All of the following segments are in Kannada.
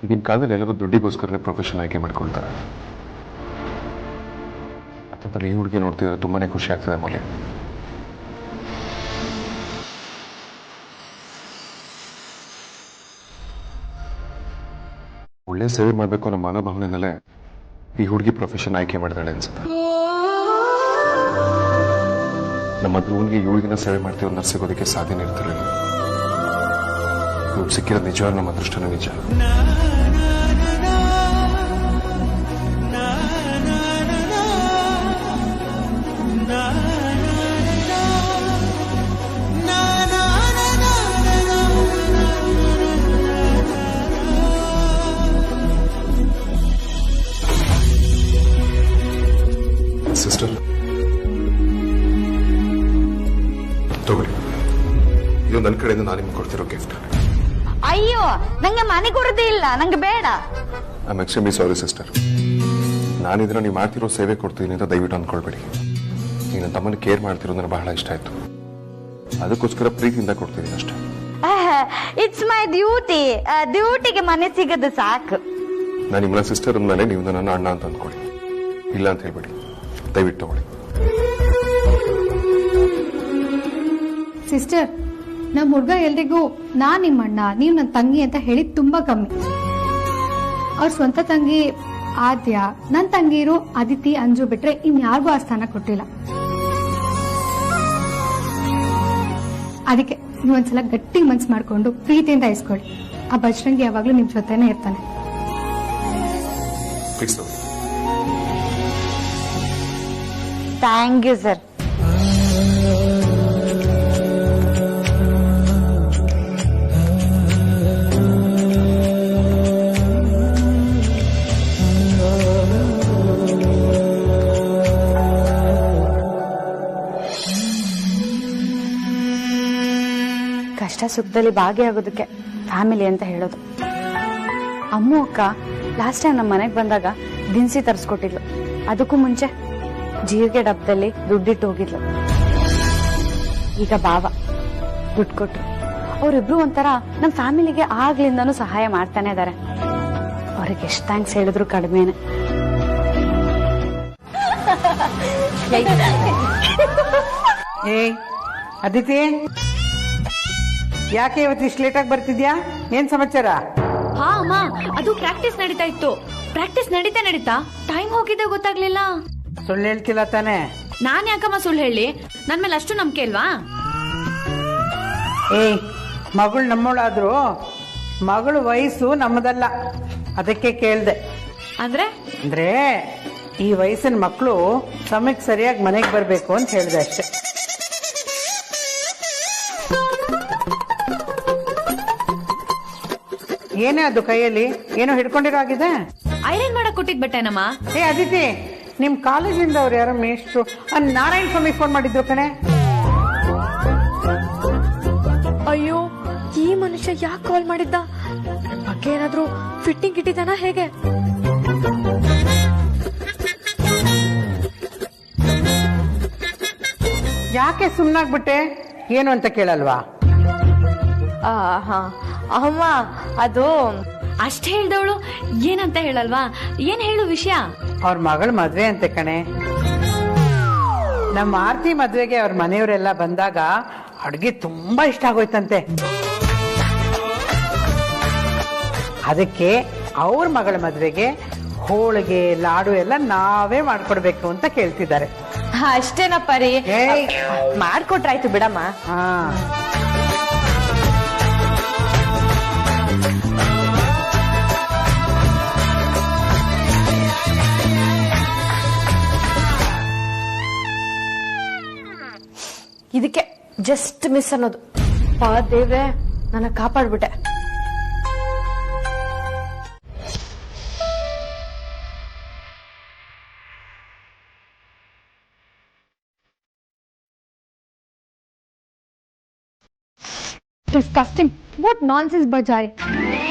ಈಗಿನ ಕಾಲದಲ್ಲಿ ಎಲ್ಲರೂ ದುಡ್ಡಿಗೋಸ್ಕರನೇ ಪ್ರೊಫೆಷನ್ ಆಯ್ಕೆ ಮಾಡ್ಕೊಳ್ತಾರೆ. ಅಥವಾ ಈ ಹುಡುಗಿ ನೋಡ್ತಿದ್ರೆ ತುಂಬಾನೇ ಖುಷಿ ಆಗ್ತದೆ ಮೌಲ್ಯ. ಒಳ್ಳೆ ಸೇವೆ ಮಾಡಬೇಕು ಅನ್ನೋ ಮನೋಭಾವನೆಯಲ್ಲೇ ಈ ಹುಡುಗಿ ಪ್ರೊಫೆಷನ್ ಆಯ್ಕೆ ಮಾಡಿದಾಳೆ ಅನ್ಸುತ್ತೆ. ನಮ್ಮ ಧ್ರುವನ್ಗೆ ಈ ಹುಡುಗಿನ ಸೇವೆ ಮಾಡ್ತೀವಿ ಅನ್ನೋ ಸಿಗೋದಕ್ಕೆ ಸಾಧ್ಯನೇ ಇರ್ತಿರಲಿಲ್ಲ. ಇವ್ರು ಸಿಕ್ಕಿರೋದು ನಿಜವಾಗ್ಲೂ ನಮ್ಮ ಅದೃಷ್ಟನೇ ನಿಜ. ಸಿಸ್ಟರ್ ತಗೊಳ್ಳಿ, ಇದು ನನ್ನ ಕಡೆಯಿಂದ ನಾನು ನಿಮ್ಗೆ ಕೊಡ್ತಿರೋ ಗಿಫ್ಟ್. ಅಯ್ಯೋ, ನಂಗೆ ಮನೆ ಕೊಡೋದೇ ಇಲ್ಲ, ನಂಗೆ ಬೇಡ. I am extremely sorry sister. ನಾನಿದ್ರೆ ನೀವು ಮಾಡ್ತಿರೋ ಸೇವೆ ಕೊಡ್ತೀನಿ ಅಂತ ದಯವಿಟ್ಟು ಅಂದ್ಕೊಳ್ಬೇಡಿ. ನೀನು ತಮ್ಮನ್ನು ಕೇರ್ ಮಾಡ್ತಿರೋ ನನಗೆ ಬಹಳ ಇಷ್ಟ ಆಯ್ತು, ಅದಕ್ಕೋಸ್ಕರ ಪ್ರೀತಿಯಿಂದ ಕೊಡ್ತೀನಿ ಅಷ್ಟೇ. It's my duty. ಡ್ಯೂಟಿಗೆ ಮನೆ ಸಿಗದು ಸಾಕು. ನಾನು ನಿಮ್ಮನ್ನ ಸಿಸ್ಟರ್ ಅಂದಮೇಲೆ ನೀವು ನನ್ನ ಅಣ್ಣ ಅಂತ ಅಂದ್ಕೊಳ್ಳಿ, ಇಲ್ಲ ಅಂತ ಹೇಳ್ಬೇಡಿ. ದಯವಿಟ್ಟು ತಗೊಳ್ಳಿ. ಸಿಸ್ಟರ್, ನಮ್ಮ ಹುಡುಗ ಎಲ್ರಿಗೂ ನಾನ್ ನಿಮ್ಮ ಅಣ್ಣ, ನೀವು ನನ್ನ ತಂಗಿ ಅಂತ ಹೇಳಿದ್ ತುಂಬಾ ಕಮ್ಮಿ. ಅವ್ರ ಸ್ವಂತ ತಂಗಿ ಆದ್ಯ, ನನ್ನ ತಂಗಿರು ಅದಿತಿ, ಅಂಜು ಬಿಟ್ರೆ ಇನ್ಯಾರಿಗೂ ಆ ಸ್ಥಾನ ಕೊಟ್ಟಿಲ್ಲ. ಅದಕ್ಕೆ ನೀವೊಂದ್ಸಲ ಗಟ್ಟಿ ಮನ್ಸು ಮಾಡ್ಕೊಂಡು ಪ್ರೀತಿಯಿಂದ ಇಸ್ಕೊಳ್ಳಿ. ಆ ಬಜರಂಗಿ ಯಾವಾಗ್ಲೂ ನಿಮ್ ಜೊತೆನೇ ಇರ್ತಾನೆ. Thank you sir. ಕಷ್ಟ ಸುಖದಲ್ಲಿ ಭಾಗಿಯಾಗೋದಕ್ಕೆ ಫ್ಯಾಮಿಲಿ ಅಂತ ಹೇಳೋದು. ಅಮ್ಮು ಅಕ್ಕ ಲಾಸ್ಟ್ ಟೈಮ್ ನಮ್ಮ ಮನೆಗೆ ಬಂದಾಗ ದಿನಸಿ ತರಿಸ್ಕೊಟ್ಟಿದ್ಲು. ಅದಕ್ಕೂ ಮುಂಚೆ ಜೀರಿಗೆ ಡಬ್ಬದಲ್ಲಿ ದುಡ್ಡಿಟ್ಟು ಹೋಗಿದ್ಲು. ಈಗ ಬಾವ ದುಡ್ಡು ಕೊಟ್ರು. ಅವರಿಬ್ರು ಒಂಥರ ನಮ್ಮ ಫ್ಯಾಮಿಲಿಗೆ ಆಗ್ಲಿಂದನೂ ಸಹಾಯ ಮಾಡ್ತಾನೆ ಇದಾರೆ. ಅವ್ರಿಗೆ ಎಷ್ಟು ಥ್ಯಾಂಕ್ಸ್ ಹೇಳಿದ್ರು ಕಡಿಮೆನೆ. ಏಯ್ ಅದಿತಿ, ಯಾಕೆ ಇವತ್ತು ಇಷ್ಟು ಲೇಟಾಗಿ ಬರ್ತಿದ್ಯಾ? ಏನ್ ಸಮಾಚಾರ? ಹಾ ಅಮ್ಮ, ಅದು ಪ್ರಾಕ್ಟೀಸ್ ನಡೀತಾ ಇತ್ತು. ಪ್ರಾಕ್ಟೀಸ್ ನಡೀತಾ ಟೈಮ್ ಹೋಗಿದ್ದೆ ಗೊತ್ತಾಗ್ಲಿಲ್ಲ. ಸುಳ್ಳು ಹೇಳ್ತಿಲ್ಲ ತಾನೆ? ನಾನ್ ಯಾಕಮ್ಮ ಸುಳ್ಳು ಹೇಳಿ? ನನ್ ಮೇಲೆ ಅಷ್ಟು ನಂಬಿಕೆ ಇಲ್ವಾ? ಏಯ್, ಮಗಳು ನಮ್ಮವಳಾದ್ರು ಮಗಳು ವಯಸ್ಸು ನಮ್ಮದಲ್ಲ, ಅದಕ್ಕೆ ಕೇಳ್ದೆ. ಅಂದ್ರೆ ಈ ವಯಸ್ಸಿನ ಮಕ್ಕಳು ಸಮಯಕ್ಕೆ ಸರಿಯಾಗಿ ಮನೆಗೆ ಬರ್ಬೇಕು ಅಂತ ಹೇಳ್ದೆ ಅಷ್ಟೇ. ಏನೇ ಅದು ಕೈಯಲ್ಲಿ ಏನೋ ಹಿಡ್ಕೊಂಡಿರೋ ಆಗಿದೆ? ಐರನ್ ಮಾಡಕ್ ಕೊಟ್ಟಿದ್ ಬಟ್ಟೆನಮ್ಮ. ಏ ಅದಿತಿ, ನಿಮ್ ಕಾಲೇಜಿಂದ ಅವ್ರು ಯಾರೋ ಮೇಷ್ಟ್ರು ನಾರಾಯಣ ಸ್ವಾಮಿ ಫೋನ್ ಮಾಡಿದ್ರು ಕಣೆ. ಅಯ್ಯೋ, ಈ ಮನುಷ್ಯ ಯಾಕೆ ಕಾಲ್ ಮಾಡಿದ್ದ? ಬಗ್ಗೆ ಏನಾದ್ರೂ ಫಿಟ್ಟಿಂಗ್ ಇಟ್ಟಿದ್ದಾನ ಹೇಗೆ? ಯಾಕೆ ಸುಮ್ನಾಗ್ಬಿಟ್ಟೆ? ಏನು ಅಂತ ಕೇಳಲ್ವಾ? ಅಮ್ಮ, ಅದು ಅಷ್ಟೇ ಹೇಳ್ದವಳು ಏನಂತ ಹೇಳಲ್ವಾ? ಏನ್ ಹೇಳು ವಿಷಯ? ಅವ್ರ ಮಗಳ ಮದ್ವೆ ಅಂತೆ ಕಣೆ. ನಮ್ಮ ಆರ್ತಿ ಮದ್ವೆಗೆ ಅವ್ರ ಮನೆಯವರೆಲ್ಲ ಬಂದಾಗ ಅಡ್ಗೆ ತುಂಬಾ ಇಷ್ಟ ಆಗೋಯ್ತಂತೆ. ಅದಕ್ಕೆ ಅವ್ರ ಮಗಳ ಮದ್ವೆಗೆ ಹೋಳಿಗೆ ಲಾಡು ಎಲ್ಲ ನಾವೇ ಮಾಡ್ಕೊಡ್ಬೇಕು ಅಂತ ಕೇಳ್ತಿದ್ದಾರೆ. ಅಷ್ಟೇನಪ್ಪ ರೀ, ಮಾಡ್ಕೊಟ್ರಾಯ್ತು ಬಿಡಮ್ಮ. ಹಾ, ಇದಕ್ಕೆ ಜಸ್ಟ್ ಮಿಸ್ ಅನ್ನೋದು. ದೇವ್ರೆ, ನನ್ನ ಕಾಪಾಡ್ಬಿಟ್ಟೆ. ಡಿಸ್ಕಸ್ಟಿಂಗ್. ವಾಟ್ ನಾನ್ಸೆನ್ಸ್ ಬಜಾರಿ.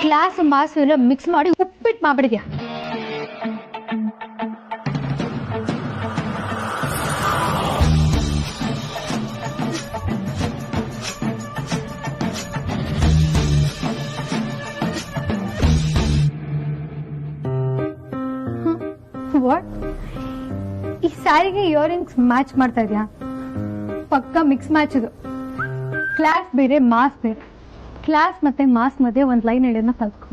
ಕ್ಲಾಸ್ ಮಾಸ್ ಎಲ್ಲ ಮಿಕ್ಸ್ ಮಾಡಿ ಉಪ್ಪಿಟ್ಟು ಮಾಡ್ಬಿಡಿದ್ಯಾ. ವಾಟ್? ಈ ಸ್ಯಾರಿಗೆ ಇಯರಿಂಗ್ಸ್ ಮ್ಯಾಚ್ ಮಾಡ್ತಾ ಇದೆಯಾ? ಪಕ್ಕ ಮಿಕ್ಸ್ ಮ್ಯಾಚ್ ಇದು. ಕ್ಲಾಸ್ ಬೇರೆ ಮಾಸ್ ಬೇರೆ. ಕ್ಲಾಸ್ ಮತ್ತೆ ಮಾಸ್ ಮಧ್ಯೆ ಒಂದು ಲೈನ್ ಹೇಳೋದನ್ನ ಕಲ್ತ್ಕೊ.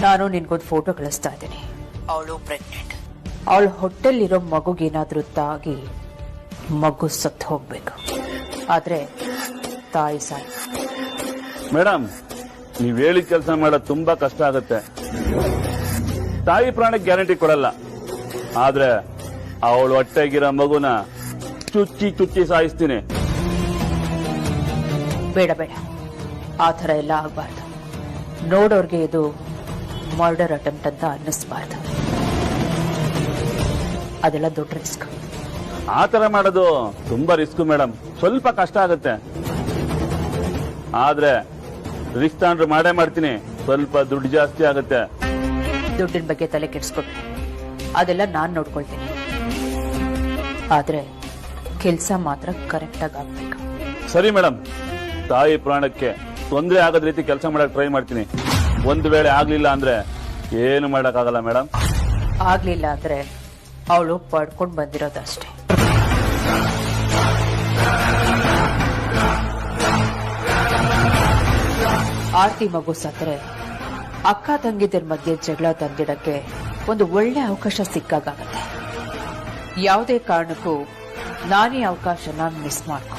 ನಾನು ನಿನ್ಗೊಂದು ಫೋಟೋ ಕಳಿಸ್ತಾ ಇದ್ದೀನಿ. ಅವಳು ಪ್ರೆಗ್ನೆಂಟ್. ಅವಳ ಹೊಟ್ಟೆಲಿರೋ ಮಗುಗೇನಾದ್ರೂ ತಾಗಿ ಮಗು ಸತ್ತು ಹೋಗ್ಬೇಕು. ಆದ್ರೆ ತಾಯಿ ಸಾಯಿ. ಮೇಡಮ್, ನೀವ್ ಹೇಳಿದ ಕೆಲಸ ಮಾಡೋದು ತುಂಬಾ ಕಷ್ಟ ಆಗುತ್ತೆ. ತಾಯಿ ಪ್ರಾಣಕ್ಕೆ ಗ್ಯಾರಂಟಿ ಕೊಡಲ್ಲ, ಆದ್ರೆ ಅವಳು ಹೊಟ್ಟೆಗಿರೋ ಮಗುನ ಚುಚ್ಚಿ ಚುಚ್ಚಿ ಸಾಯಿಸ್ತೀನಿ. ಬೇಡ ಬೇಡ, ಆ ಥರ ಎಲ್ಲ ಆಗಬಾರ್ದು. ನೋಡೋರ್ಗೆ ಇದು ಮರ್ಡರ್ ಅಟೆಂಪ್ಟ್ ಅಂತ ಅನ್ನಿಸ್ಬಾರ್ದು. ಅದೆಲ್ಲ ದೊಡ್ಡ ರಿಸ್ಕ್. ಆ ತರ ಮಾಡೋದು ತುಂಬಾ ರಿಸ್ಕ್ ಮೇಡಮ್. ಸ್ವಲ್ಪ ಕಷ್ಟ ಆಗುತ್ತೆ, ಆದ್ರೆ ರಿಸ್ಕ್ ತಗೊಂಡ್ರೆ ಮಾಡೇ ಮಾಡ್ತೀನಿ. ಸ್ವಲ್ಪ ದುಡ್ಡು ಜಾಸ್ತಿ ಆಗುತ್ತೆ. ದುಡ್ಡಿನ ಬಗ್ಗೆ ತಲೆ ಕೆಡಿಸ್ಕೊಟ್ಟು ಅದೆಲ್ಲ ನಾನ್ ನೋಡ್ಕೊಳ್ತೀನಿ. ಆದ್ರೆ ಕೆಲಸ ಮಾತ್ರ ಕರೆಕ್ಟ್ ಆಗಿ ಆಗ್ಬೇಕು. ಸರಿ ಮೇಡಮ್, ತಾಯಿ ಪ್ರಾಣಕ್ಕೆ ತೊಂದರೆ ಆಗದ ರೀತಿ ಕೆಲಸ ಮಾಡಕ್ ಟ್ರೈ ಮಾಡ್ತೀನಿ. ಒಂದು ವೇಳೆ ಆಗ್ಲಿಲ್ಲ ಅಂದ್ರೆ ಏನು ಮಾಡಕ್ಕಾಗಲ್ಲ ಮೇಡಮ್. ಆಗ್ಲಿಲ್ಲ ಅಂದ್ರೆ ಅವಳು ಪಡ್ಕೊಂಡ್ ಬಂದಿರೋದಷ್ಟೇ. ಆರ್ತಿ ಮಗು ಸತ್ತರೆ ಅಕ್ಕ ತಂಗಿದ್ರ ಮಧ್ಯೆ ಜಗಳ ತಂದಿಡಕ್ಕೆ ಒಂದು ಒಳ್ಳೆ ಅವಕಾಶ ಸಿಕ್ಕಾಗತ್ತೆ. ಯಾವುದೇ ಕಾರಣಕ್ಕೂ ನಾನೇ ಅವಕಾಶನ ಮಿಸ್ ಮಾಡ್ಕೊ.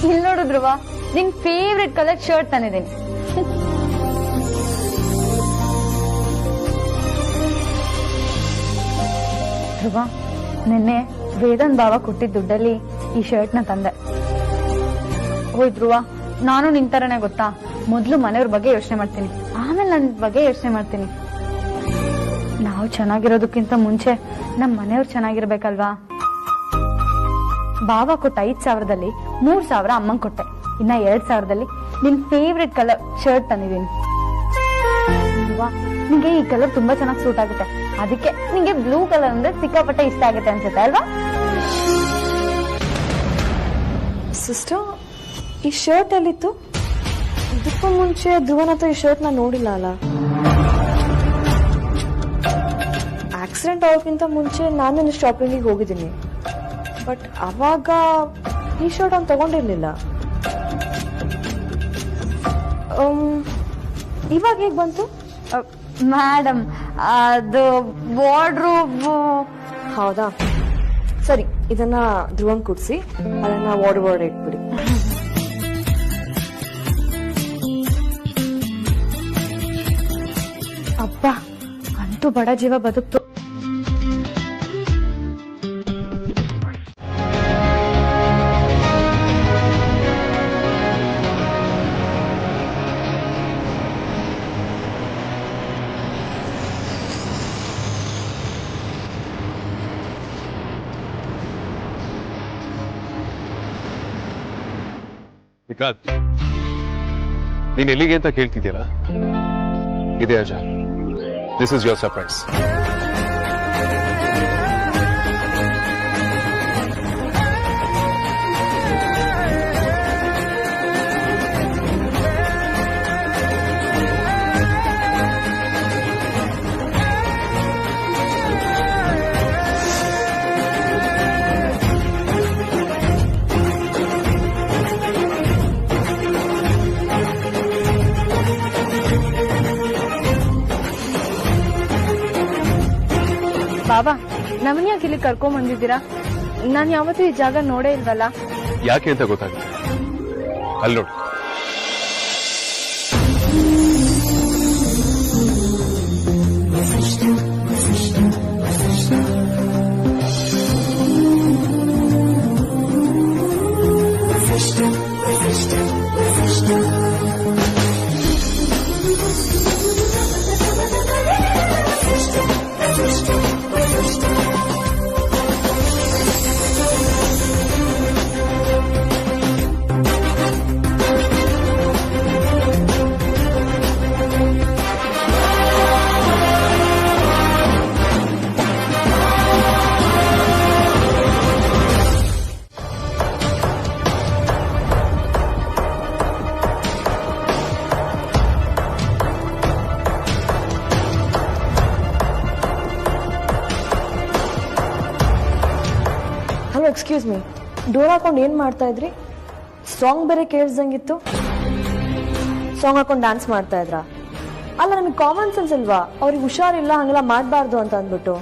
ಇಲ್ಲಿ ನೋಡು ಧ್ರುವ, ನಿನ್ ಫೇವ್ರೆಟ್ ಕಲರ್ ಶರ್ಟ್ ತಂದಿದ್ದೀನಿ. ಧ್ರುವ, ನಿನ್ನೆ ವೇದನ್ ಭಾವ ಕೊಟ್ಟಿದ್ದ ದುಡ್ಡಲ್ಲಿ ಈ ಶರ್ಟ್ ನ ತಂದೆ. ಓಯ್ ಧ್ರುವ, ನಾನು ನಿನ್ ತರನೇ ಗೊತ್ತಾ, ಮೊದ್ಲು ಮನೆಯವ್ರ ಬಗ್ಗೆ ಯೋಚನೆ ಮಾಡ್ತೀನಿ, ಆಮೇಲೆ ನನ್ ಬಗ್ಗೆ ಯೋಚನೆ ಮಾಡ್ತೀನಿ. ನಾವು ಚೆನ್ನಾಗಿರೋದಕ್ಕಿಂತ ಮುಂಚೆ ನಮ್ ಮನೆಯವ್ರು ಚೆನ್ನಾಗಿರ್ಬೇಕಲ್ವಾ? ಭಾವ ಕೊಟ್ಟ 5,000ದಲ್ಲಿ 3,000 ಅಮ್ಮಂಗ್ ಕೊಟ್ಟೆ. ಇನ್ನ 2,000ದಲ್ಲಿ ನಿನ್ ಫೇವ್ರೆಟ್ ಕಲರ್ ಶರ್ಟ್ ತಂದಿದ್ದೀನಿ. ನಿಂಗೆ ಈ ಕಲರ್ ತುಂಬಾ ಚೆನ್ನಾಗಿ ಸೂಟ್ ಆಗುತ್ತೆ, ಅದಕ್ಕೆ ನಿಂಗೆ ಬ್ಲೂ ಕಲರ್ ಅಂದ್ರೆ ಸಿಕ್ಕಾಪಟ್ಟೆ ಇಷ್ಟ ಆಗುತ್ತೆ ಅನ್ಸುತ್ತೆ ಅಲ್ವಾ? ಸಿಸ್ಟರ್, ಈ ಶರ್ಟ್ ಎಲ್ಲಿತ್ತು? ಇದಕ್ಕೂ ಮುಂಚೆ ಧ್ರುವನ್ ಹತ್ರ ಈ ಶರ್ಟ್ ನಾನು ನೋಡಿಲ್ಲ ಅಲ್ಲ. ಆಕ್ಸಿಡೆಂಟ್ ಆಗೋಕ್ಕಿಂತ ಮುಂಚೆ ನಾನು ಶಾಪಿಂಗಿಗೆ ಹೋಗಿದ್ದೀನಿ, ಬಟ್ ಅವಾಗ ಈ ಶರ್ಟ್ ಅವ್ನು ತಗೊಂಡಿರ್ಲಿಲ್ಲ. ಇವಾಗ ಹೇಗೆ ಬಂತು? ಮೇಡಮ್, ಅದು ವಾರ್ಡ್ರೋಬ್. ಹೌದಾ, ಸರಿ, ಇದನ್ನ ಧ್ರುವನ್ ಕುಡ್ಸಿ ಅದನ್ನ ವಾರ್ಡ್ರೋಬ್ ಇಟ್ಬಿಡಿ. ಅಪ್ಪ, ಅಂತೂ ಬಡ ಜೀವ ಬದುಕ್ತು. ವಿಕಾಸ್, ನೀನ್ ಎಲ್ಲಿಗೆ ಅಂತ ಕೇಳ್ತಿದ್ಯಲ್ಲ, ಇದೆ Ajay. This is your surprise. ಬಾಬಾ ನಮ್ಮನ್ನ ಯಾಕೆ ಇಲ್ಲಿ ಕರ್ಕೊಂಡ್ ಬಂದಿದ್ದೀರಾ? ನಾನ್ ಯಾವತ್ತೂ ಈ ಜಾಗ ನೋಡೇ ಇಲ್ವಲ್ಲ. ಯಾಕೆ ಅಂತ ಗೊತ್ತಾಗುತ್ತೆ. ಅಲ್ಲಿ ನೋಡು. ಹಲೋ, ಎಕ್ಸ್ಕ್ಯೂಸ್ ಮೀ, ಡೋರ್ ಹಾಕೊಂಡು ಏನ್ ಮಾಡ್ತಾ ಇದ್ರಿ? ಸಾಂಗ್ ಬೇರೆ ಕೇಳಿಸ್ದಂಗಿತ್ತು. ಸಾಂಗ್ ಹಾಕೊಂಡು ಡ್ಯಾನ್ಸ್ ಮಾಡ್ತಾ ಇದ್ರಾ? ಅಲ್ಲ, ನಮಗೆ ಕಾಮನ್ ಸೆನ್ಸ್ ಇಲ್ವಾ? ಅವ್ರಿಗೆ ಹುಷಾರಿಲ್ಲ, ಹಂಗೆಲ್ಲ ಮಾಡಬಾರ್ದು ಅಂತ ಅಂದ್ಬಿಟ್ಟು.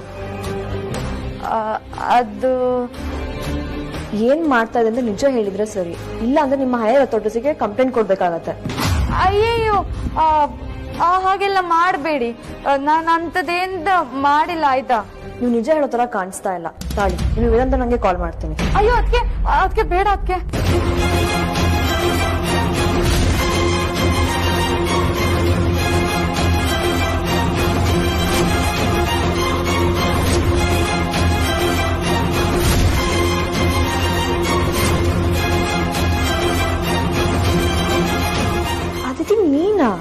ಅದು ಏನ್ ಮಾಡ್ತಾ ಇದೆ ಅಂತ ನಿಜ ಹೇಳಿದ್ರೆ ಸರಿ, ಇಲ್ಲ ಅಂದ್ರೆ ನಿಮ್ಮ ಹೈಯರ್ ಅಥಾರಿಟೀಸ್ಗೆ ಕಂಪ್ಲೇಂಟ್ ಕೊಡ್ಬೇಕಾಗತ್ತೆ. ಅಯ್ಯಯ್ಯೋ, ಹಾಗೆಲ್ಲ ಮಾಡಬೇಡಿ. ನಾನು ಅಂಥದ್ದೇಂದ ಮಾಡಿಲ್ಲ, ಆಯ್ತಾ? ನೀವು ನಿಜ ಹೇಳೋ ತರ ಕಾಣಿಸ್ತಾ ಇಲ್ಲ. ತಾಳಿ, ನೀವು ಇದಂತ ನಂಗೆ ಕಾಲ್ ಮಾಡ್ತೀನಿ. ಅಯ್ಯೋ ಅದಕ್ಕೆ ಬೇಡ. ಅದಕ್ಕೆ ಅದಿತಿ, ನೀನಾ?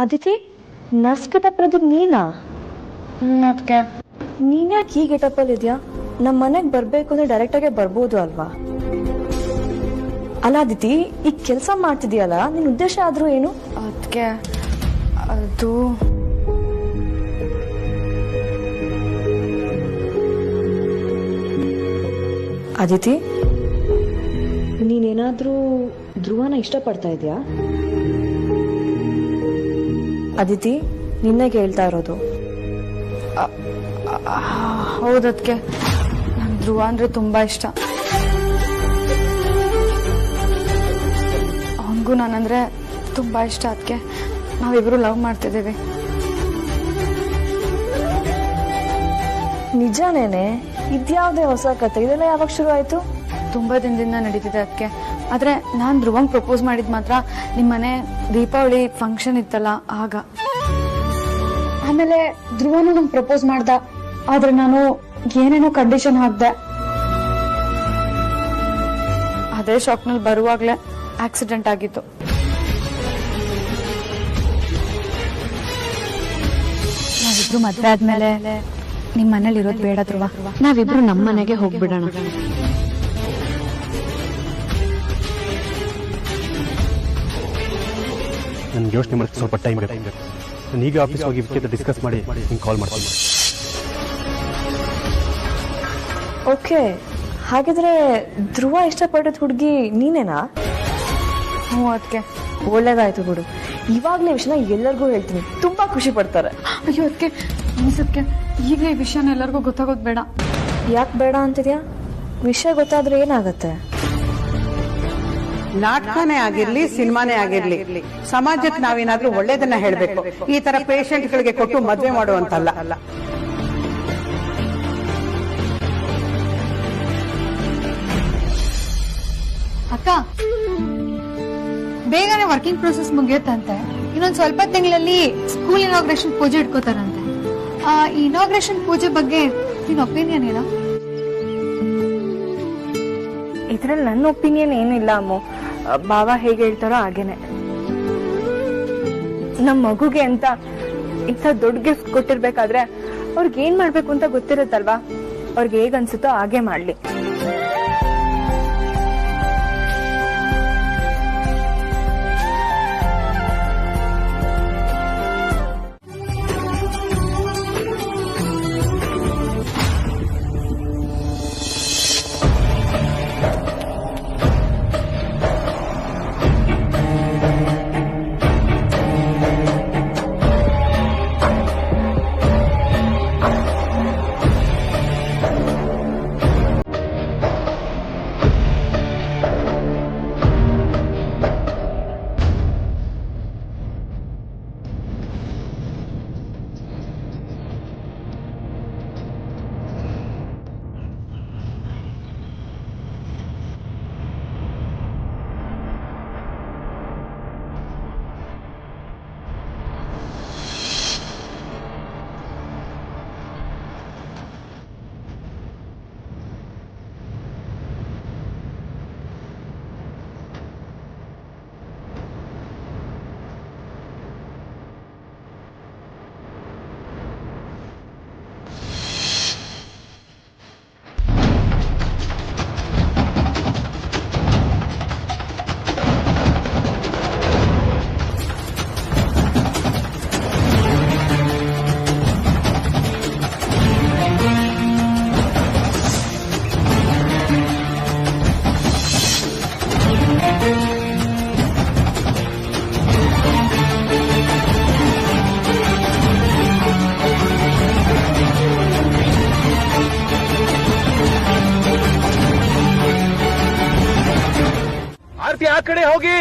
ಅದಿತಿ, ನರ್ಸ್ ಗೆಟಪ್ ಇರೋದು ನೀನಾ? ಅದಕ್ಕೆ ನೀನ್ಯಾಕೆ ಈ ಗೆಟಪ್ ಅಲ್ಲಿ ಇದೆಯಾ? ನಮ್ಮ ಮನೆಗೆ ಬರ್ಬೇಕು ಅಂದ್ರೆ ಡೈರೆಕ್ಟ್ ಆಗಿ ಬರ್ಬೋದು ಅಲ್ವಾ? ಅಲ್ಲ ಅದಿತಿ, ಈಗ ಕೆಲಸ ಮಾಡ್ತಿದ್ಯಲ್ಲ, ನಿನ್ ಉದ್ದೇಶ ಆದ್ರೂ ಏನು? ಅದಕ್ಕೆ ಅದು ಅದಿತಿ, ನೀನೇನಾದ್ರೂ ಧ್ರುವನ ಇಷ್ಟಪಡ್ತಾ ಇದೆಯಾ? ಅದಿತಿ, ನಿನ್ನೆ ಕೇಳ್ತಾ ಇರೋದು. ಹೌದಕ್ಕೆ ನಂಗೆ ಧ್ರುವ ಅಂದ್ರೆ ತುಂಬಾ ಇಷ್ಟ. ಅವನಿಗೂ ನಾನಂದ್ರೆ ತುಂಬಾ ಇಷ್ಟ. ಅದಕ್ಕೆ ನಾವಿಬ್ರು ಲವ್ ಮಾಡ್ತಿದ್ದೀವಿ. ನಿಜಾನೇನೆ? ಇದ್ಯಾವುದೇ ಹೊಸ ಕತೆ? ಇದೆಲ್ಲ ಯಾವಾಗ ಶುರು ಆಯ್ತು? ತುಂಬಾ ದಿನದಿಂದ ನಡೀತಿದೆ. ಅದಕ್ಕೆ ಆದ್ರೆ ನಾನ್ ಧ್ರುವಂಗ್ ಪ್ರಪೋಸ್ ಮಾಡಿದ್ ಮಾತ್ರ ನಿಮ್ಮನೆ ದೀಪಾವಳಿ ಫಂಕ್ಷನ್ ಇತ್ತಲ್ಲ ಆಗ. ಆಮೇಲೆ ಧ್ರುವನು ನಂಗೆ ಪ್ರಪೋಸ್ ಮಾಡ್ದ. ಆದ್ರೆ ನಾನು ಏನೇನೋ ಕಂಡೀಷನ್ ಹಾಕ್ದೆ. ಅದೇ ಶಾಕ್ನಲ್ಲಿ ಬರುವಾಗ್ಲೇ ಆಕ್ಸಿಡೆಂಟ್ ಆಗಿತ್ತು. ನಾವಿಬ್ರು ಮದ್ವೆ ಆದ್ಮೇಲೆ ನಿಮ್ ಮನೇಲಿ ಇರೋದು ಬೇಡ ಧ್ರುವ. ನಾವಿಬ್ರು ನಮ್ಮ ಮನೆಗೆ ಹೋಗ್ಬಿಡೋಣ. ನನ್ಗೆ ಯೋಚನೆ ಮಾಡಕ್ಕೆ ಸ್ವಲ್ಪ ಟೈಮ್ ಬೇಕು. ನಾನು ಈಗ ಆಫೀಸ್ ಹೋಗಿ ವಿಷಯದ ಡಿಸ್ಕಸ್ ಮಾಡಿ ನಿಂಗೆ ಕಾಲ್ ಮಾಡ್ತೀನಿ. ಓಕೆ, ಹಾಗಿದ್ರೆ ಧ್ರುವ ಇಷ್ಟಪಟ್ಟಿದ್ ಹುಡುಗಿ ನೀನೇನಾ? ಹ್ಞೂ, ಅದಕ್ಕೆ ಒಳ್ಳೇದಾಯ್ತು ಬಿಡು. ಇವಾಗ್ಲೇ ವಿಷಯನ ಎಲ್ಲರಿಗೂ ಹೇಳ್ತೀನಿ, ತುಂಬಾ ಖುಷಿ ಪಡ್ತಾರೆ. ಅಯ್ಯೋ, ಅದಕ್ಕೆ ಅನ್ಸಕ್ಕೆ ಈಗಲೇ ಈ ವಿಷಯನ ಎಲ್ಲರಿಗೂ ಗೊತ್ತಾಗೋದು ಬೇಡ. ಯಾಕೆ ಬೇಡ ಅಂತಿದ್ಯಾ? ವಿಷಯ ಗೊತ್ತಾದ್ರೆ ಏನಾಗತ್ತೆ? ನಾಟಕನೇ ಆಗಿರ್ಲಿ, ಸಿನಿಮಾನೇ ಆಗಿರ್ಲಿ, ಸಮಾಜಕ್ಕೆ ನಾವೇನಾದ್ರೂ ಒಳ್ಳೇದನ್ನ ಹೇಳ್ಬೇಕು. ಈ ತರ ಪೇಷಂಟ್ಗಳಿಗೆ ಕೊಟ್ಟು ಮದ್ವೆ ಮಾಡುವಂತಲ್ಲ. ಅಕ್ಕ, ಬೇಗನೆ ವರ್ಕಿಂಗ್ ಪ್ರೊಸೆಸ್ ಮುಗಿಯುತ್ತಂತೆ. ಇನ್ನೊಂದ್ ಸ್ವಲ್ಪ ತಿಂಗಳಲ್ಲಿ ಸ್ಕೂಲ್ ಇನಾಗ್ರೇಷನ್ ಪೂಜೆ ಇಟ್ಕೋತಾರಂತೆ. ಈ ಇನಾಗ್ರೇಷನ್ ಪೂಜೆ ಬಗ್ಗೆ ನಿನ್ ಒಪಿನಿಯನ್ ಏನೋ? ಇದ್ರಲ್ಲಿ ನನ್ನ ಒಪಿನಿಯನ್ ಏನಿಲ್ಲ ಅಮ್ಮು. ಬಾಬಾ ಹೇಗೆ ಹೇಳ್ತಾರೋ ಹಾಗೇನೆ. ನಮ್ ಮಗುಗೆ ಅಂತ ಇಂಥ ದೊಡ್ಡ ಗಿಫ್ಟ್ ಕೊಟ್ಟಿರ್ಬೇಕಾದ್ರೆ ಅವ್ರಿಗೆ ಏನ್ ಮಾಡ್ಬೇಕು ಅಂತ ಗೊತ್ತಿರುತ್ತಲ್ವಾ? ಅವ್ರಿಗೆ ಹೇಗ್ ಅನ್ಸುತ್ತೋ ಹಾಗೆ ಮಾಡ್ಲಿ. ಒಳಗಡೆ ಹೋಗಿ.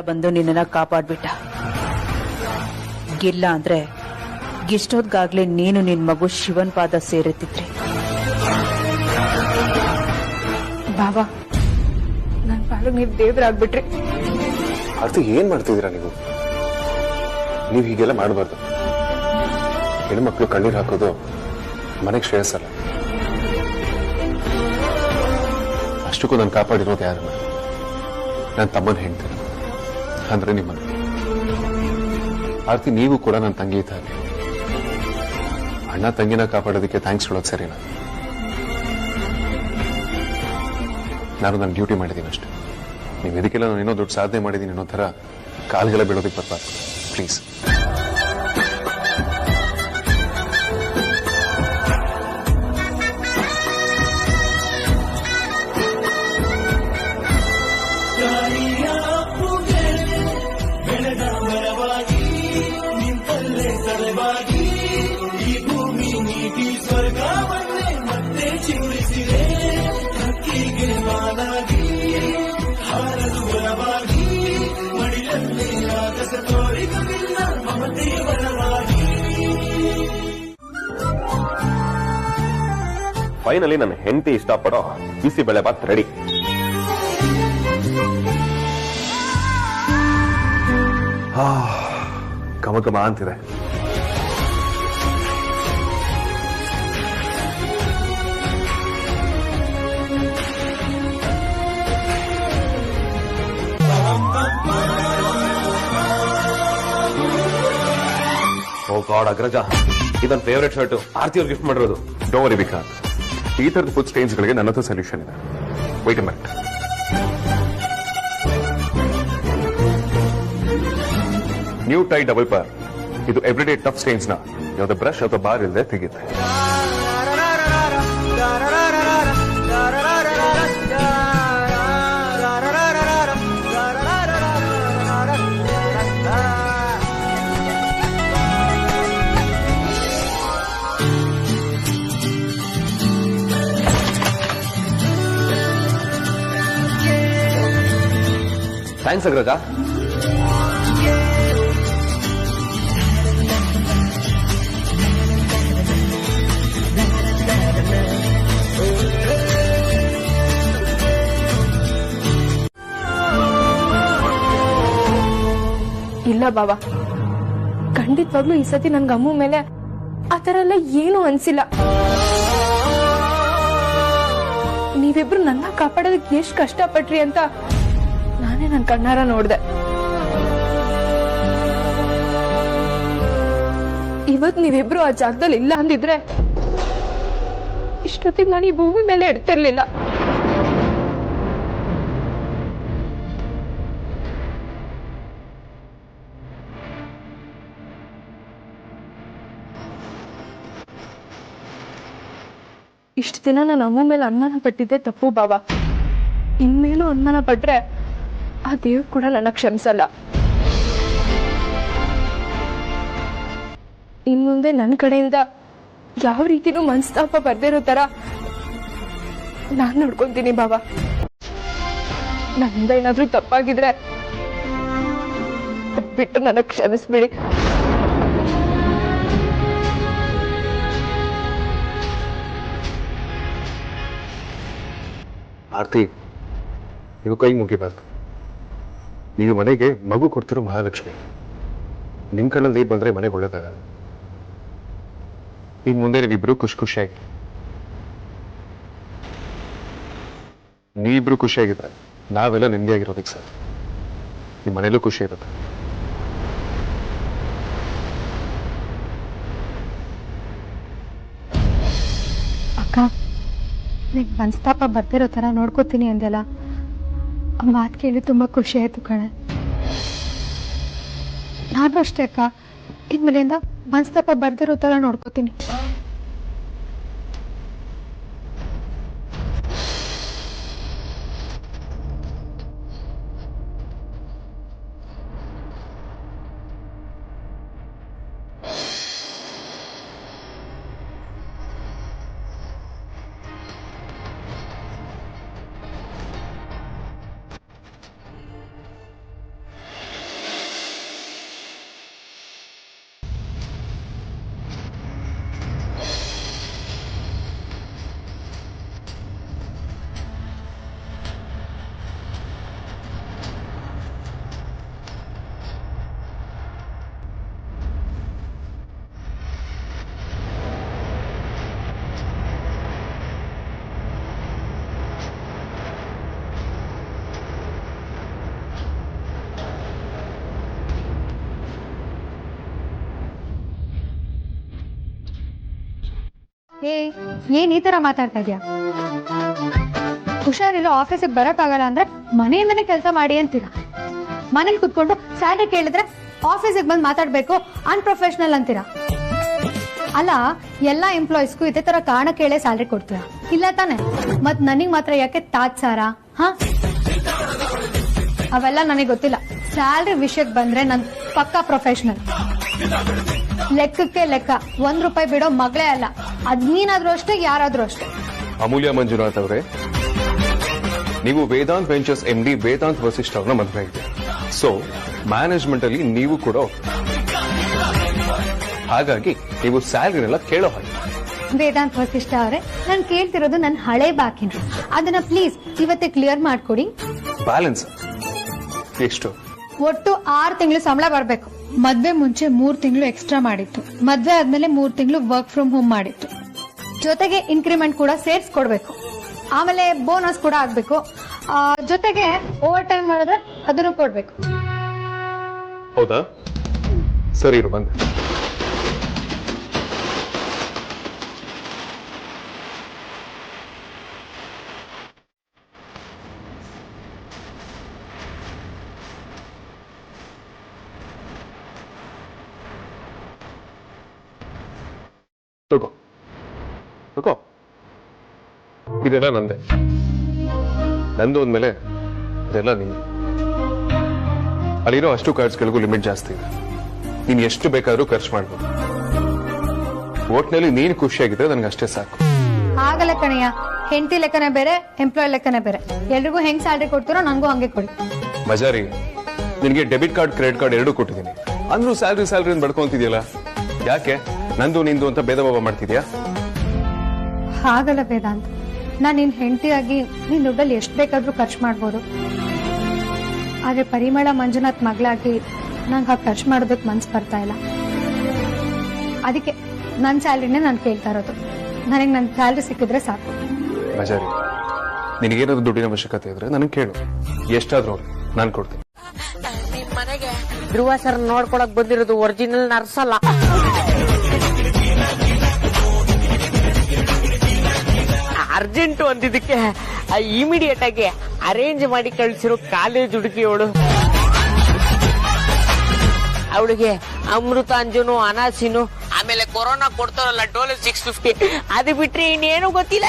ಬಂದು ನಿನ್ನನ್ನ ಕಾಪಾಡ್ಬಿಟ್ಟ. ಗಿಲ್ಲ ಅಂದ್ರೆ ಇಷ್ಟೊದ್ಗಾಗ್ಲೇ ನೀನು ನಿನ್ ಮಗು ಶಿವನ್ ಪಾದ ಸೇರುತ್ತಿದ್ರಿ. ಬಾಬಾ ನನ್ ಪಾಲಿಗೆ ನೀವು ದೇವರಾಗ್ಬಿಟ್ರಿ. ಆರ್ತಿ ಏನ್ ಮಾಡ್ತಿದ್ದೀರಾ ನೀವು? ನೀವು ಹೀಗೆಲ್ಲ ಮಾಡಬಾರ್ದು. ಹೆಣ್ಮಕ್ಳು ಕಣ್ಣೀರ್ ಹಾಕೋದು ಮನೆಗೆ ಶ್ರೇಯಸ್ಸಲ್ಲ. ಅಷ್ಟಕ್ಕೂ ನಾನು ಕಾಪಾಡಿರೋದು ಯಾರನ್ನ? ನನ್ನ ತಮ್ಮನ ಹೆಂಡ್ತಿ, ಅಂದ್ರೆ ನಿಮ್ಮನ್ನ. ಆರ್ತಿ, ನೀವು ಕೂಡ ನನ್ನ ತಂಗಿ ಇದ್ದಾಗೆ. ಅಣ್ಣ ತಂಗಿನ ಕಾಪಾಡೋದಕ್ಕೆ ಥ್ಯಾಂಕ್ಸ್ ಹೇಳೋದು ಸರಿನಾ? ನಾನು ನನ್ನ ಡ್ಯೂಟಿ ಮಾಡಿದ್ದೀನಿ ಅಷ್ಟೇ. ನೀವು ಇದಕ್ಕೆಲ್ಲ ನಾನು ಏನೋ ದೊಡ್ಡ ಸಾಧನೆ ಮಾಡಿದ್ದೀನಿ ಅನ್ನೋ ಥರ ಕಾಲ್ಗೆಲ್ಲ ಬೀಳೋದಕ್ಕೆ ಬರಬಾರ್ದು ಪ್ಲೀಸ್. ಈ ಭೂಮಿ ನೀತಿ ಸ್ವರ್ಗವನ್ನೇ ಫೈನಲಿ ನನ್ನ ಹೆಂಡತಿ ಇಷ್ಟಪಡೋ ಬಿಸಿ ಬೆಳೆ ಬಾತ್ ರೆಡಿ. ಘಮ ಘಮ ಅಂತಿದೆ. ಓ ಗಾಡ್ ಅಗ್ರಜ, ಇದನ್ ಫೇವರೇಟ್ ಶರ್ಟ್ ಆರ್ತಿ ಅವ್ರು ಗಿಫ್ಟ್ ಮಾಡಿರೋದು. ಡೋಂಟ್ ವರಿ ವಿಕಾಂತ್, ಈ ತರದ ಫುಡ್ ಸ್ಟೇನ್ಸ್ ಗಳಿಗೆ ನನ್ನ ಹತ್ರ ಸೊಲ್ಯೂಷನ್ ಇದೆ. Wait a minute. New Tide double power. ಇದು ಎವ್ರಿಡೇ ಟಫ್ ಸ್ಟೇನ್ಸ್ ನ ಯಾವುದೇ ಬ್ರಷ್ ಅಥವಾ ಬಾರ್ ಇಲ್ಲದೆ ತೆಗೆಯುತ್ತೆ. ಥ್ಯಾಂಕ್ಸ್ ಅಗ್ರಜ. ಇಲ್ಲ ಬಾಬಾ, ಖಂಡಿತವಾಗ್ಲೂ ಈ ಸತಿ ನನ್ಗೆ ಅಮ್ಮು ಮೇಲೆ ಆ ತರ ಎಲ್ಲ ಏನು ಅನ್ಸಿಲ್ಲ. ನೀವಿಬ್ರು ನನ್ನ ಕಾಪಾಡೋದಕ್ಕೆ ಎಷ್ಟು ಕಷ್ಟಪಟ್ರಿ ಅಂತ ನಾನೇ ನನ್ನ ಕಣ್ಣಾರ ನೋಡ್ದೆ. ಇವತ್ ನೀವಿಬ್ರು ಆ ಜಾಗದಲ್ಲಿ ಇಲ್ಲ ಅಂದಿದ್ರೆ ಇಷ್ಟೊತ್ತಿಗೆ ನಾನು ಈ ಭೂಮಿ ಮೇಲೆ ಇಡ್ತಿರ್ಲಿಲ್ಲ. ಇಷ್ಟು ದಿನ ನಾನು ಅಮ್ಮ ಮೇಲೆ ಅನುಮಾನ ಪಟ್ಟಿದ್ದೆ ತಪ್ಪು ಬಾಬಾ. ಇನ್ಮೇಲೂ ಅನುಮಾನ ಪಟ್ರೆ ಆ ದೇವ್ರು ಕೂಡ ನನ್ನ ಕ್ಷಮಿಸಲ್ಲ. ಇನ್ ಮುಂದೆ ನನ್ನ ಕಡೆಯಿಂದ ಯಾವ ರೀತಿನೂ ಮನಸ್ತಾಪ ಬರ್ದಿರೋ ತರ ನಾನ್ ನೋಡ್ಕೊಂತೀನಿ ಬಾಬಾ. ನನ್ನಿಂದ ಏನಾದ್ರೂ ತಪ್ಪಾಗಿದ್ರೆ ಬಿಟ್ಟು ನನಗ್ ಕ್ಷಮಿಸ್ಬಿಡಿ. ಆರ್ತಿ, ನೀವು ಕೈ ಮುಗಿಬಾರ್ದು. ನೀವು ಮನೆಗೆ ಮಗು ಕೊಡ್ತಿರೋ ಮಹಾಲಕ್ಷ್ಮಿ. ನಿಮ್ ಕಣ್ಣಲ್ಲಿ ನೀರು ಬಂದ್ರೆ ಮನೆಗೆ ಒಳ್ಳೇದಾಗಲ್ಲ. ಇನ್ ಮುಂದೆ ನೀವಿಬ್ರು ಖುಷಿಯಾಗಿ, ನೀವಿಬ್ರು ಖುಷಿಯಾಗಿದ್ರೆ ನಾವೆಲ್ಲ ನೆಮ್ಮದಿಯಾಗಿರೋದಕ್ಕೆ ಸರ್. ನಿಮ್ಮ ಮನೇಲೂ ಖುಷಿ ಇರುತ್ತೆ. ಅಕ್ಕ, ನಿಂಗೆ ಮನಸ್ತಾಪ ಬರ್ತಿರೋ ಥರ ನೋಡ್ಕೋತೀನಿ ಅಂದೆಲ್ಲ, ಆ ಮಾತು ಕೇಳಿ ತುಂಬ ಖುಷಿ ಆಯಿತು ಕಣೆ. ನಾನು ಅಷ್ಟೇ ಅಕ್ಕ, ಇನ್ಮೇಲಿಂದ ಮನಸ್ತಾಪ ಬರ್ದಿರೋ ಥರ ನೋಡ್ಕೋತೀನಿ. ಏನ್ ಈ ತರ ಮಾತಾಡ್ತಾ ಇದ್ಯಾ? ಹುಷಾರಿಲ್ಲ, ಆಫೀಸಿಗೆ ಬರಕ್ಕಾಗಲ್ಲ ಅಂದ್ರೆ ಮನೆಯಿಂದನೇ ಕೆಲಸ ಮಾಡಿ ಅಂತೀರಾ. ಮನೇಲಿ ಕುತ್ಕೊಂಡು ಸ್ಯಾಲರಿ ಕೇಳಿದ್ರೆ ಆಫೀಸಿಗೆ ಬಂದು ಮಾತಾಡ್ಬೇಕು, ಅನ್ಪ್ರೊಫೆಷನಲ್ ಅಂತೀರಾ. ಅಲ್ಲ, ಎಲ್ಲಾ ಎಂಪ್ಲಾಯೀಸ್ಗೂ ಇದೇ ತರ ಕಾರಣ ಕೇಳೇ ಸ್ಯಾಲರಿ ಕೊಡ್ತೀರಾ ಇಲ್ಲ ತಾನೆ? ಮತ್ ನನಗ್ ಮಾತ್ರ ಯಾಕೆ ತಾತ್ಸಾರ? ಹ, ಅವೆಲ್ಲ ನನಗೆ ಗೊತ್ತಿಲ್ಲ. ಸ್ಯಾಲರಿ ವಿಷಯಕ್ಕೆ ಬಂದ್ರೆ ನನ್ ಪಕ್ಕಾ ಪ್ರೊಫೆಷನಲ್. ಲೆಕ್ಕಕ್ಕೆ ಲೆಕ್ಕ, ₹1 ಬಿಡೋ ಮಗಳೇ ಅಲ್ಲ. ಅದ್ ನೀನಾದ್ರೂ ಅಷ್ಟೇ, ಯಾರಾದ್ರೂ ಅಷ್ಟೇ. ಅಮೂಲ್ಯ ಮಂಜುನಾಥ್ ಅವರೇ, ನೀವು ವೇದಾಂತ್ ವೆಂಚರ್ಸ್ MD ವೇದಾಂತ್ ವಸಿಷ್ಠ ಅವ್ರನ್ನ ಮದುವೆ ಆಗಿದೆ. ಸೊ ಮ್ಯಾನೇಜ್ಮೆಂಟ್ ಅಲ್ಲಿ ನೀವು ಕೂಡ, ಹಾಗಾಗಿ ನೀವು ಸ್ಯಾಲರಿನೆಲ್ಲ ಕೇಳೋ ಹಾಗೆ. ವೇದಾಂತ್ ವಸಿಷ್ಠ ಅವರೇ, ನಾನು ಕೇಳ್ತಿರೋದು ನನ್ನ ಹಳೆ ಬಾಕಿನ. ಅದನ್ನ ಪ್ಲೀಸ್ ಇವತ್ತೇ ಕ್ಲಿಯರ್ ಮಾಡ್ಕೊಡಿ. ಬ್ಯಾಲೆನ್ಸ್ ಎಷ್ಟು? ಒಟ್ಟು 6 ತಿಂಗಳು ಸಂಬಳ ಬರ್ಬೇಕು. ಮದ್ವೆ ಮುಂಚೆ 3 ತಿಂಗಳು ಎಕ್ಸ್ಟ್ರಾ ಮಾಡಿತ್ತು, ಮದ್ವೆ ಆದ್ಮೇಲೆ 3 ತಿಂಗಳು ವರ್ಕ್ ಫ್ರಮ್ ಹೋಮ್ ಮಾಡಿತ್ತು, ಜೊತೆಗೆ ಇನ್ಕ್ರಿಮೆಂಟ್ ಕೂಡ ಸೇರ್ಸ್ಕೊಡ್ಬೇಕು, ಆಮೇಲೆ ಬೋನಸ್ ಕೂಡ ಆಗ್ಬೇಕು, ಜೊತೆಗೆ ಓವರ್ ಟೈಮ್ ಮಾಡಿದ್ರೆ ಅದನ್ನು ಕೊಡ್ಬೇಕು. ಹೌದಾ? ಸರಿ ಇರು, ಬಂದೆ. ತಗೋ ತಗೋ, ಇದೆಲ್ಲ ನಂದೆ. ನಂದು ಅಂದ್ಮೇಲೆ ಇದೆಲ್ಲ ನೀನು. ಅಲ್ಲಿರೋ ಅಷ್ಟು ಕಾರ್ಡ್ಸ್ಗಳಿಗೂ ಲಿಮಿಟ್ ಜಾಸ್ತಿ ಇದೆ. ನೀನು ಎಷ್ಟು ಬೇಕಾದ್ರೂ ಖರ್ಚು ಮಾಡ್ಬೋದು. ಒಟ್ನಲ್ಲಿ ನೀನು ಖುಷಿಯಾಗಿದ್ರೆ ನನಗೆ ಅಷ್ಟೇ ಸಾಕು. ಆಗಲ್ಲ ಕಣಯ್ಯ, ಹೆಂಡತಿ ಲೆಕ್ಕನೇ ಬೇರೆ, ಎಂಪ್ಲಾಯ್ ಲೆಕ್ಕನೇ ಬೇರೆ. ಎಲ್ರಿಗೂ ಹೆಂಗ್ ಸ್ಯಾಲ್ರಿ ಕೊಡ್ತೀರೋ ನಂಗೂ ಹಂಗೆ ಕೊಡಿ. ಮಜಾರಿ, ನಿನಗೆ ಡೆಬಿಟ್ ಕಾರ್ಡ್ ಕ್ರೆಡಿಟ್ ಕಾರ್ಡ್ ಎರಡೂ ಕೊಟ್ಟಿದ್ದೀನಿ, ಅಂದ್ರೂ ಸ್ಯಾಲ್ರಿ ಬಡ್ಕೊಂತಿದ್ಯಲ್ಲ. ಯಾಕೆ ನಂದು ನಿಂದು ಅಂತ ಭೇದ ಭಾವ ಮಾಡ್ತಿದ್ಯಾ? ಹಾಗಲ್ಲ ವೇದಾಂತ್, ನಾನ್ ನಿನ್ ಹೆಂಡತಿಯಾಗಿ ನೀನ್ ದುಡ್ಡಲ್ಲಿ ಎಷ್ಟ್ ಬೇಕಾದ್ರೂ ಖರ್ಚು ಮಾಡ್ಬೋದು. ಆದ್ರೆ ಪರಿಮಳ ಮಂಜುನಾಥ್ ಮಗಳಾಗಿ ನಂಗೆ ಹಾಗೆ ಖರ್ಚು ಮಾಡೋದಕ್ಕೆ ಮನ್ಸು ಬರ್ತಾ ಇಲ್ಲ. ಅದಕ್ಕೆ ನನ್ನ ಸ್ಯಾಲ್ರಿನೇ ನಾನು ಕೇಳ್ತಾ ಇರೋದು. ನನಗೆ ನನ್ನ ಸ್ಯಾಲ್ರಿ ಸಿಕ್ಕಿದ್ರೆ ಸಾಕು. ಮಜಾರಿ, ನಿನಗೇನಾದ್ರು ದುಡ್ಡಿನ ಅವಶ್ಯಕತೆ ಇದ್ರೆ ನನಗೆ ಕೇಳು, ಎಷ್ಟಾದ್ರೂ ನೋಡಿ ನಾನು ಕೊಡ್ತೀನಿ. ಮನೆಗೆ ಧ್ರುವ ಸರ್ ನೋಡ್ಕೊಳಕ್ ಬಂದಿರೋದು ಒರಿಜಿನಲ್ ನರ್ಸ್ ಅಲ್ಲ. ಅರ್ಜೆಂಟ್ ಅಂದಿದ್ದಕ್ಕೆ ಇಮಿಡಿಯೇಟ್ ಆಗಿ ಅರೇಂಜ್ ಮಾಡಿ ಕಳಿಸಿರೋ ಕಾಲೇಜ್ ಹುಡುಗಿಯವಳು. ಅವಳಿಗೆ ಅಮೃತಾಂಜನು, ಅನಾಸಿನು, ಆಮೇಲೆ ಕೊರೋನಾ ಕೊಡ್ತಾರಲ್ಲ ಡೋಲೆ 650, ಅದು ಬಿಟ್ರೆ ಇನ್ನೇನು ಗೊತ್ತಿಲ್ಲ.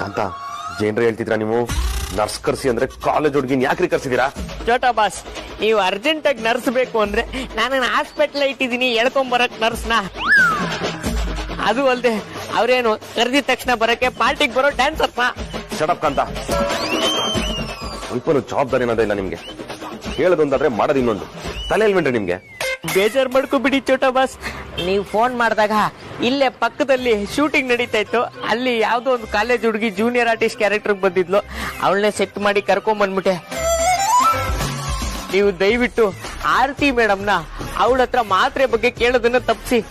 ಕಾಂತ, ಜೇನ್ರ ಹೇಳ್ತಿದ್ರ ನೀವು ನರ್ಸ್ ಕರ್ಸಿ ಅಂದ್ರೆ ಕಾಲೇಜ್ ಹುಡುಗಿನ ಯಾಕ್ರಿ ಕರ್ಸಿದೀರಾ? ಚೋಟಾ ಬಾಸ್, ನೀವು ಅರ್ಜೆಂಟ್ ಆಗಿ ನರ್ಸ್ ಬೇಕು ಅಂದ್ರೆ ನಾನು ಹಾಸ್ಪಿಟಲ್ ಇಟ್ಟಿದ್ದೀನಿ, ಎಳ್ಕೊಂಡ್ ಬರಕ್ ನರ್ಸ್ನ. ಅದು ಅಲ್ದೆ ಅವ್ರೇನು ಕರೆದಿದ ತಕ್ಷಣ ಬರಕ್ಕೆ ಪಾರ್ಟಿಗೆ ಬರೋ ಡ್ಯಾನ್ಸರ್ನ. ಶಟಪ್ ಕಾಂತ, ಸ್ವಲ್ಪ ಜವಾಬ್ದಾರಿ ಏನದ ಇಲ್ಲ ನಿಮ್ಗೆ? ಹೇಳೋದೊಂದಾದ್ರೆ ಮಾಡೋದು ಇನ್ನೊಂದು. ತಲೆ ಇಲ್ವೇನ್ರಿ ನಿಮ್ಗೆ? ಬೇಜಾರ್ ಮಾಡ್ಕೊಬಿಡಿ ಚೋಟಾ ಬಾಸ್. ನೀವು ಫೋನ್ ಮಾಡಿದಾಗ ಇಲ್ಲೇ ಪಕ್ಕದಲ್ಲಿ ಶೂಟಿಂಗ್ ನಡೀತಾ ಇತ್ತು, ಅಲ್ಲಿ ಯಾವ್ದೋ ಒಂದು ಕಾಲೇಜ್ ಹುಡುಗಿ ಜೂನಿಯರ್ ಆರ್ಟಿಸ್ಟ್ ಕ್ಯಾರೆಕ್ಟರ್ ಬಂದಿದ್ಲು, ಅವಳನ್ನೇ ಸೆಟ್ ಮಾಡಿ ಕರ್ಕೊಂಡ್ ಬಂದ್ಬಿಟ್ಟೆ. ನೀವು ದಯವಿಟ್ಟು ಆರತಿ ಮೇಡಮ್ನ ಅವಳ ಹತ್ರ ಮಾತ್ರೆ ಬಗ್ಗೆ ಕೇಳೋದನ್ನ ತಪ್ಪಿಸಿ.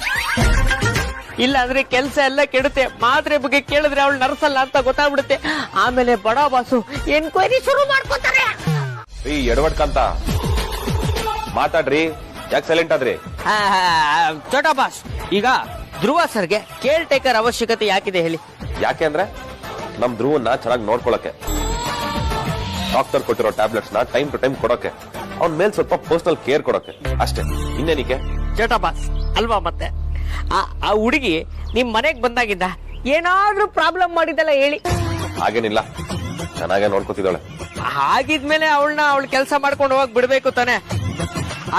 ಇಲ್ಲ ಅಂದ್ರೆ ಕೆಲ್ಸ ಎಲ್ಲ ಕೆಡುತ್ತೆ. ಮಾತ್ರೆ ಬಗ್ಗೆ ಕೇಳಿದ್ರೆ ಅವಳು ನರ್ಸ್ ಅಲ್ಲ ಅಂತ ಗೊತ್ತಾಗ್ಬಿಡುತ್ತೆ. ಆಮೇಲೆ ಬಡ ಬಾಸು ಎನ್ಕ್ವೈರಿ ಶುರು ಮಾಡ್ಕೋತಾರೆ. ಎಡವಟ್ ಕಾಂತ, ಮಾತಾಡ್ರಿ, ಯಾಕೆ ಸೈಲೆಂಟ್ ಆದ್ರಿ? ಚೋಟಾ ಬಾಸ್, ಈಗ ಧ್ರುವ ಸರ್ಗೆ ಕೇರ್ ಟೇಕರ್ ಅವಶ್ಯಕತೆ ಯಾಕಿದೆ ಹೇಳಿ? ಯಾಕೆ ಅಂದ್ರೆ ನಮ್ ಧ್ರುವನ್ನ ಚೆನ್ನಾಗಿ ನೋಡ್ಕೊಳಕ್ಕೆ, ಡಾಕ್ಟರ್ ಕೊಟ್ಟಿರೋ ಟ್ಯಾಬ್ಲೆಟ್ಸ್ ನ ಟೈಮ್ ಟು ಟೈಮ್ ಕೊಡೋಕೆ, ಅವ್ನ ಮೇಲ್ ಸ್ವಲ್ಪ ಪರ್ಸನಲ್ ಕೇರ್ ಕೊಡೋಕೆ, ಅಷ್ಟೇ. ಇನ್ನೇನಿಕೆ? ಚೋಟಾ ಬಾಸ್ ಅಲ್ವಾ? ಮತ್ತೆ ಆ ಹುಡುಗಿ ನಿಮ್ ಮನೆಗ್ ಬಂದಾಗಿಂದ ಏನಾದ್ರೂ ಪ್ರಾಬ್ಲಮ್ ಮಾಡಿದಲ್ಲ ಹೇಳಿ? ಹಾಗೇನಿಲ್ಲ, ಚೆನ್ನಾಗೇ ನೋಡ್ಕೊತಿದ್ದಾಳೆ. ಹಾಗಿದ್ಮೇಲೆ ಅವಳ ಕೆಲಸ ಮಾಡ್ಕೊಂಡು ಹೋಗಕ್ ಬಿಡ್ಬೇಕು ತಾನೆ.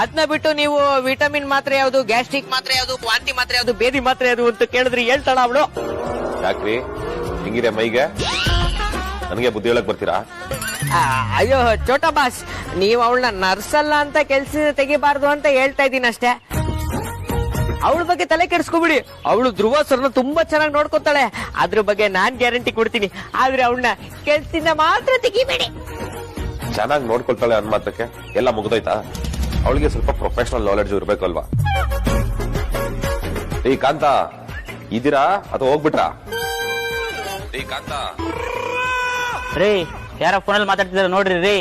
ಅದನ್ನ ಬಿಟ್ಟು ನೀವು ವಿಟಮಿನ್ ಮಾತ್ರೆ ಯಾವ್ದು, ಗ್ಯಾಸ್ಟ್ರಿಕ್ ಮಾತ್ರೆ ಯಾವ್ದು, ವಾಂತಿ ಮಾತ್ರೆ ಯಾವ್ದು, ಬೇದಿ ಮಾತ್ರೆ ಯಾವ್ದು ಅಂತ ಕೇಳಿದ್ರೆ ಹೇಳ್ತಾಳ ಅವಳು. ಯಾಕ್ರಿ ಹಿಂಗಿದೆ ಮೈಗೆ? ನನಗೆ ಬುದ್ಧಿ ಹೇಳಕ್ ಬರ್ತೀರಾ? ಅಯ್ಯೋ ಚೋಟಾ ಬಾಸ್, ನೀವು ಅವಳನ್ನ ನರ್ಸ್ ಅಲ್ಲ ಅಂತ ಕೆಲ್ಸ ತೆಗಿಬಾರ್ದು ಅಂತ ಹೇಳ್ತಾ ಇದ್ದೀನಿ ಅಷ್ಟೇ. ಅವಳ ಬಗ್ಗೆ ತಲೆ ಕೆಡಿಸ್ಕೊಬಿಡಿ. ಅವಳು ಧ್ರುವ ಸರ್ನ ತುಂಬಾ ಚೆನ್ನಾಗಿ ನೋಡ್ಕೊತಾಳೆ, ಅದ್ರ ಬಗ್ಗೆ ನಾನ್ ಗ್ಯಾರಂಟಿ ಕೊಡ್ತೀನಿ. ಆದ್ರೆ ಅವಳನ್ನ ಕೆಲ್ಸದಿಂದ ಮಾತ್ರ ತೆಗಿಬೇಡಿ. ಚೆನ್ನಾಗಿ ನೋಡ್ಕೊಳ್ತಾಳೆ ಅನ್ ಮಾತ್ರಕ್ಕೆ ಎಲ್ಲ ಮುಗ್ದೋಯ್ತಾ? ಅವಳಿಗೆ ಸ್ವಲ್ಪ ಪ್ರೊಫೆಷನಲ್ ನಾಲೆಡ್ಜ್ ಇರ್ಬೇಕಲ್ವಾ? ಈ ಕಾಂತ ಇದೀರಾ ಅಥವಾ ಹೋಗ್ಬಿಟ್ರಾ? ಈ ಕಾಂತ ರೀ, ಯಾರ ಫೋನಲ್ಲಿ ಮಾತಾಡ್ತಿದಾರೆ ನೋಡ್ರಿ ರೀ.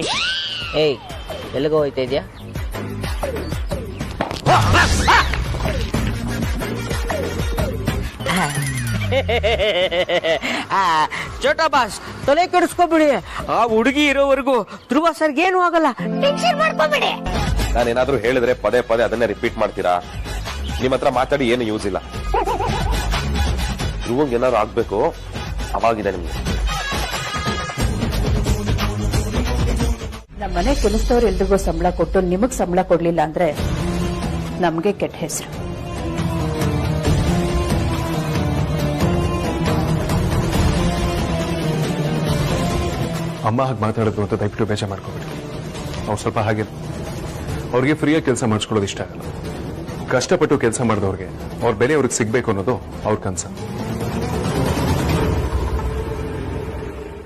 ಏಯ್, ಎಲ್ಲಿಗೋ ಹೋಯ್ತಾ ಇದ್ಯಾ? ಚೋಟಾ ಬಾಸ್, ತಲೆ ಕೆಡಿಸ್ಕೊಬಿಡಿ. ಆ ಹುಡುಗಿ ಇರೋವರೆಗೂ ಧ್ರುವ ಸರ್ಗೆ ಏನು ಆಗಲ್ಲ, ಟೆನ್ಷನ್ ಮಾಡ್ಕೊಬಿಡಿ. ನಾನೇನಾದ್ರೂ ಹೇಳಿದ್ರೆ ಪದೇ ಪದೇ ಅದನ್ನೇ ರಿಪೀಟ್ ಮಾಡ್ತೀರಾ? ನಿಮ್ ಹತ್ರ ಮಾತಾಡಿ ಏನು ಯೂಸ್ ಇಲ್ಲ. ಧ್ರುವಂಗ್ ಏನಾದ್ರು ಆಗ್ಬೇಕು, ಅವಾಗಿದೆ ನಿಮ್ಗೆ. ನಮ್ಮ ಮನೆ ಕೆಲಸದವ್ರು ಎಲ್ರಿಗೂ ಸಂಬಳ ಕೊಟ್ಟು ನಿಮಗ್ ಸಂಬಳ ಕೊಡ್ಲಿಲ್ಲ ಅಂದ್ರೆ ನಮ್ಗೆ ಕೆಟ್ಟ ಹೆಸರು. ಅಮ್ಮ ಹಾಗೆ ಮಾತಾಡಿದ್ರು ಅಂತ ದಯವಿಟ್ಟು ಬೇಜಾರು ಮಾಡ್ಕೋಬೇಡಿ. ಅವ್ರು ಸ್ವಲ್ಪ ಹಾಗೆ, ಅವ್ರಿಗೆ ಫ್ರೀಯಾಗಿ ಕೆಲಸ ಮಾಡಿಸ್ಕೊಳ್ಳೋದು ಇಷ್ಟ ಆಗಲ್ಲ. ಕಷ್ಟಪಟ್ಟು ಕೆಲಸ ಮಾಡಿದವ್ರಿಗೆ ಅವ್ರ ಬೆಲೆ ಅವ್ರಿಗೆ ಸಿಗ್ಬೇಕು ಅನ್ನೋದು ಅವ್ರ ಕನಸ.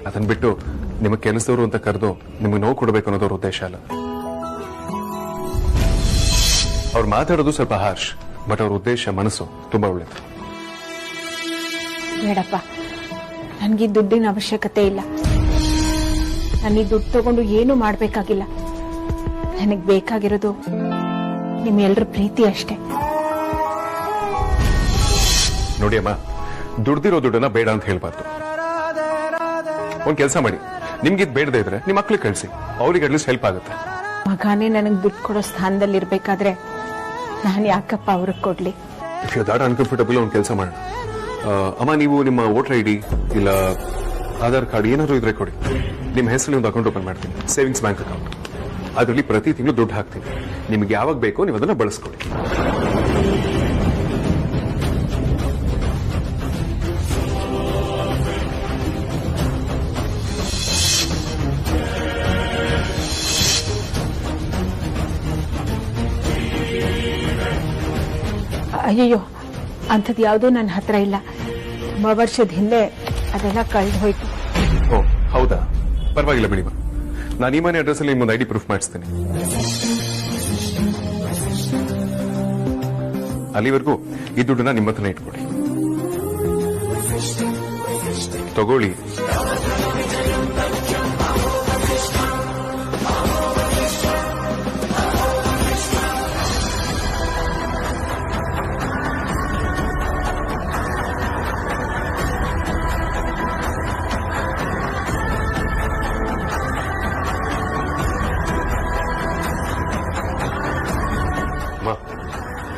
ಅದನ್ನ ಬಿಟ್ಟು ನಿಮಗೆ ಕೆಲಸದವರು ಅಂತ ಕರೆದು ನಿಮಗೆ ನೋವು ಕೊಡಬೇಕು ಅನ್ನೋದು ಅವ್ರ ಉದ್ದೇಶ ಅಲ್ಲ. ಅವ್ರು ಮಾತಾಡೋದು ಸ್ವಲ್ಪ ಹಾರ್ಶ್, ಬಟ್ ಅವ್ರ ಉದ್ದೇಶ ಮನಸ್ಸು ತುಂಬಾ ಒಳ್ಳೇದು. ಬೇಡಪ್ಪ, ನನ್ಗೆ ದುಡ್ಡಿನ ಅವಶ್ಯಕತೆ ಇಲ್ಲ. ನಾನು ಈ ದುಡ್ಡು ತಗೊಂಡು ಏನು ಮಾಡ್ಬೇಕಾಗಿಲ್ಲ. ನನಗ್ ಬೇಕಾಗಿರೋದು ನಿಮ್ಮೆಲ್ಲರ ಪ್ರೀತಿ ಅಷ್ಟೇ. ನೋಡಿ ಅಮ್ಮ, ದುಡ್ದಿರೋ ದುಡ್ಡನ್ನ ಬೇಡ ಅಂತ ಹೇಳ್ಬಾರ್ದು. ಒಂದ್ ಕೆಲಸ ಮಾಡಿ, ನಿಮ್ಗೆ ಇದು ಬೇಡದೇ ಇದ್ರೆ ನಿಮ್ಮ ಮಕ್ಳಿಗೆ ಕಳಿಸಿ, ಅವ್ರಿಗೆ ಅಟ್ಲೀಸ್ಟ್ ಹೆಲ್ಪ್ ಆಗುತ್ತೆ. ಮಗನೇ ನನಗ್ ದುಡ್ಡು ಕೊಡೋ ಸ್ಥಾನದಲ್ಲಿ ಇರ್ಬೇಕಾದ್ರೆ ನಾನು ಯಾಕಪ್ಪ ಅವ್ರಿಗೆ ಕೊಡ್ಲಿ? ಇಫ್ ಯು ದಾಟ್ ಅನ್ಕಂಫರ್ಟಬಲ್ ಒಂದು ಕೆಲಸ ಮಾಡೋಣ. ಅಮ್ಮ, ನೀವು ನಿಮ್ಮ ವೋಟರ್ ಐಡಿ ಇಲ್ಲ ಆಧಾರ್ ಕಾರ್ಡ್ ಏನಾದ್ರು ಇದ್ರೆ ಕೊಡಿ. ನಿಮ್ಮ ಹೆಸರಲ್ಲಿ ಒಂದು ಅಕೌಂಟ್ ಓಪನ್ ಮಾಡ್ತೀನಿ, ಸೇವಿಂಗ್ಸ್ ಬ್ಯಾಂಕ್ ಅಕೌಂಟ್. ಅದರಲ್ಲಿ ಪ್ರತಿ ತಿಂಗಳು ದುಡ್ಡು ಹಾಕ್ತೀನಿ. ನಿಮ್ಗೆ ಯಾವಾಗ ಬೇಕೋ ನೀವು ಅದನ್ನ ಬಳಸ್ಕೊಡಿ. ಅಯ್ಯಯ್ಯೋ, ಅಂಥದ್ದು ಯಾವುದೂ ನನ್ನ ಹತ್ರ ಇಲ್ಲ. ತುಂಬಾ ವರ್ಷದ ಹಿಂದೆ ಅದೆಲ್ಲ ಕಳೆದು ಹೋಯ್ತು. ಓ ಹೌದಾ, ಪರವಾಗಿಲ್ಲ ಬಿಡಿ. ನಾನು ಈ ಮನೆ ಅಡ್ರೆಸ್ ಅಲ್ಲಿ ನಿಮ್ಮೊಂದು ಐಡಿ ಪ್ರೂಫ್ ಮಾಡಿಸ್ತೀನಿ. ಅಲ್ಲಿವರೆಗೂ ಈ ದುಡ್ಡನ್ನ ನಿಮ್ಮ ಹತ್ರನೇ ಇಟ್ಕೊಡಿ. ತಗೊಳ್ಳಿ.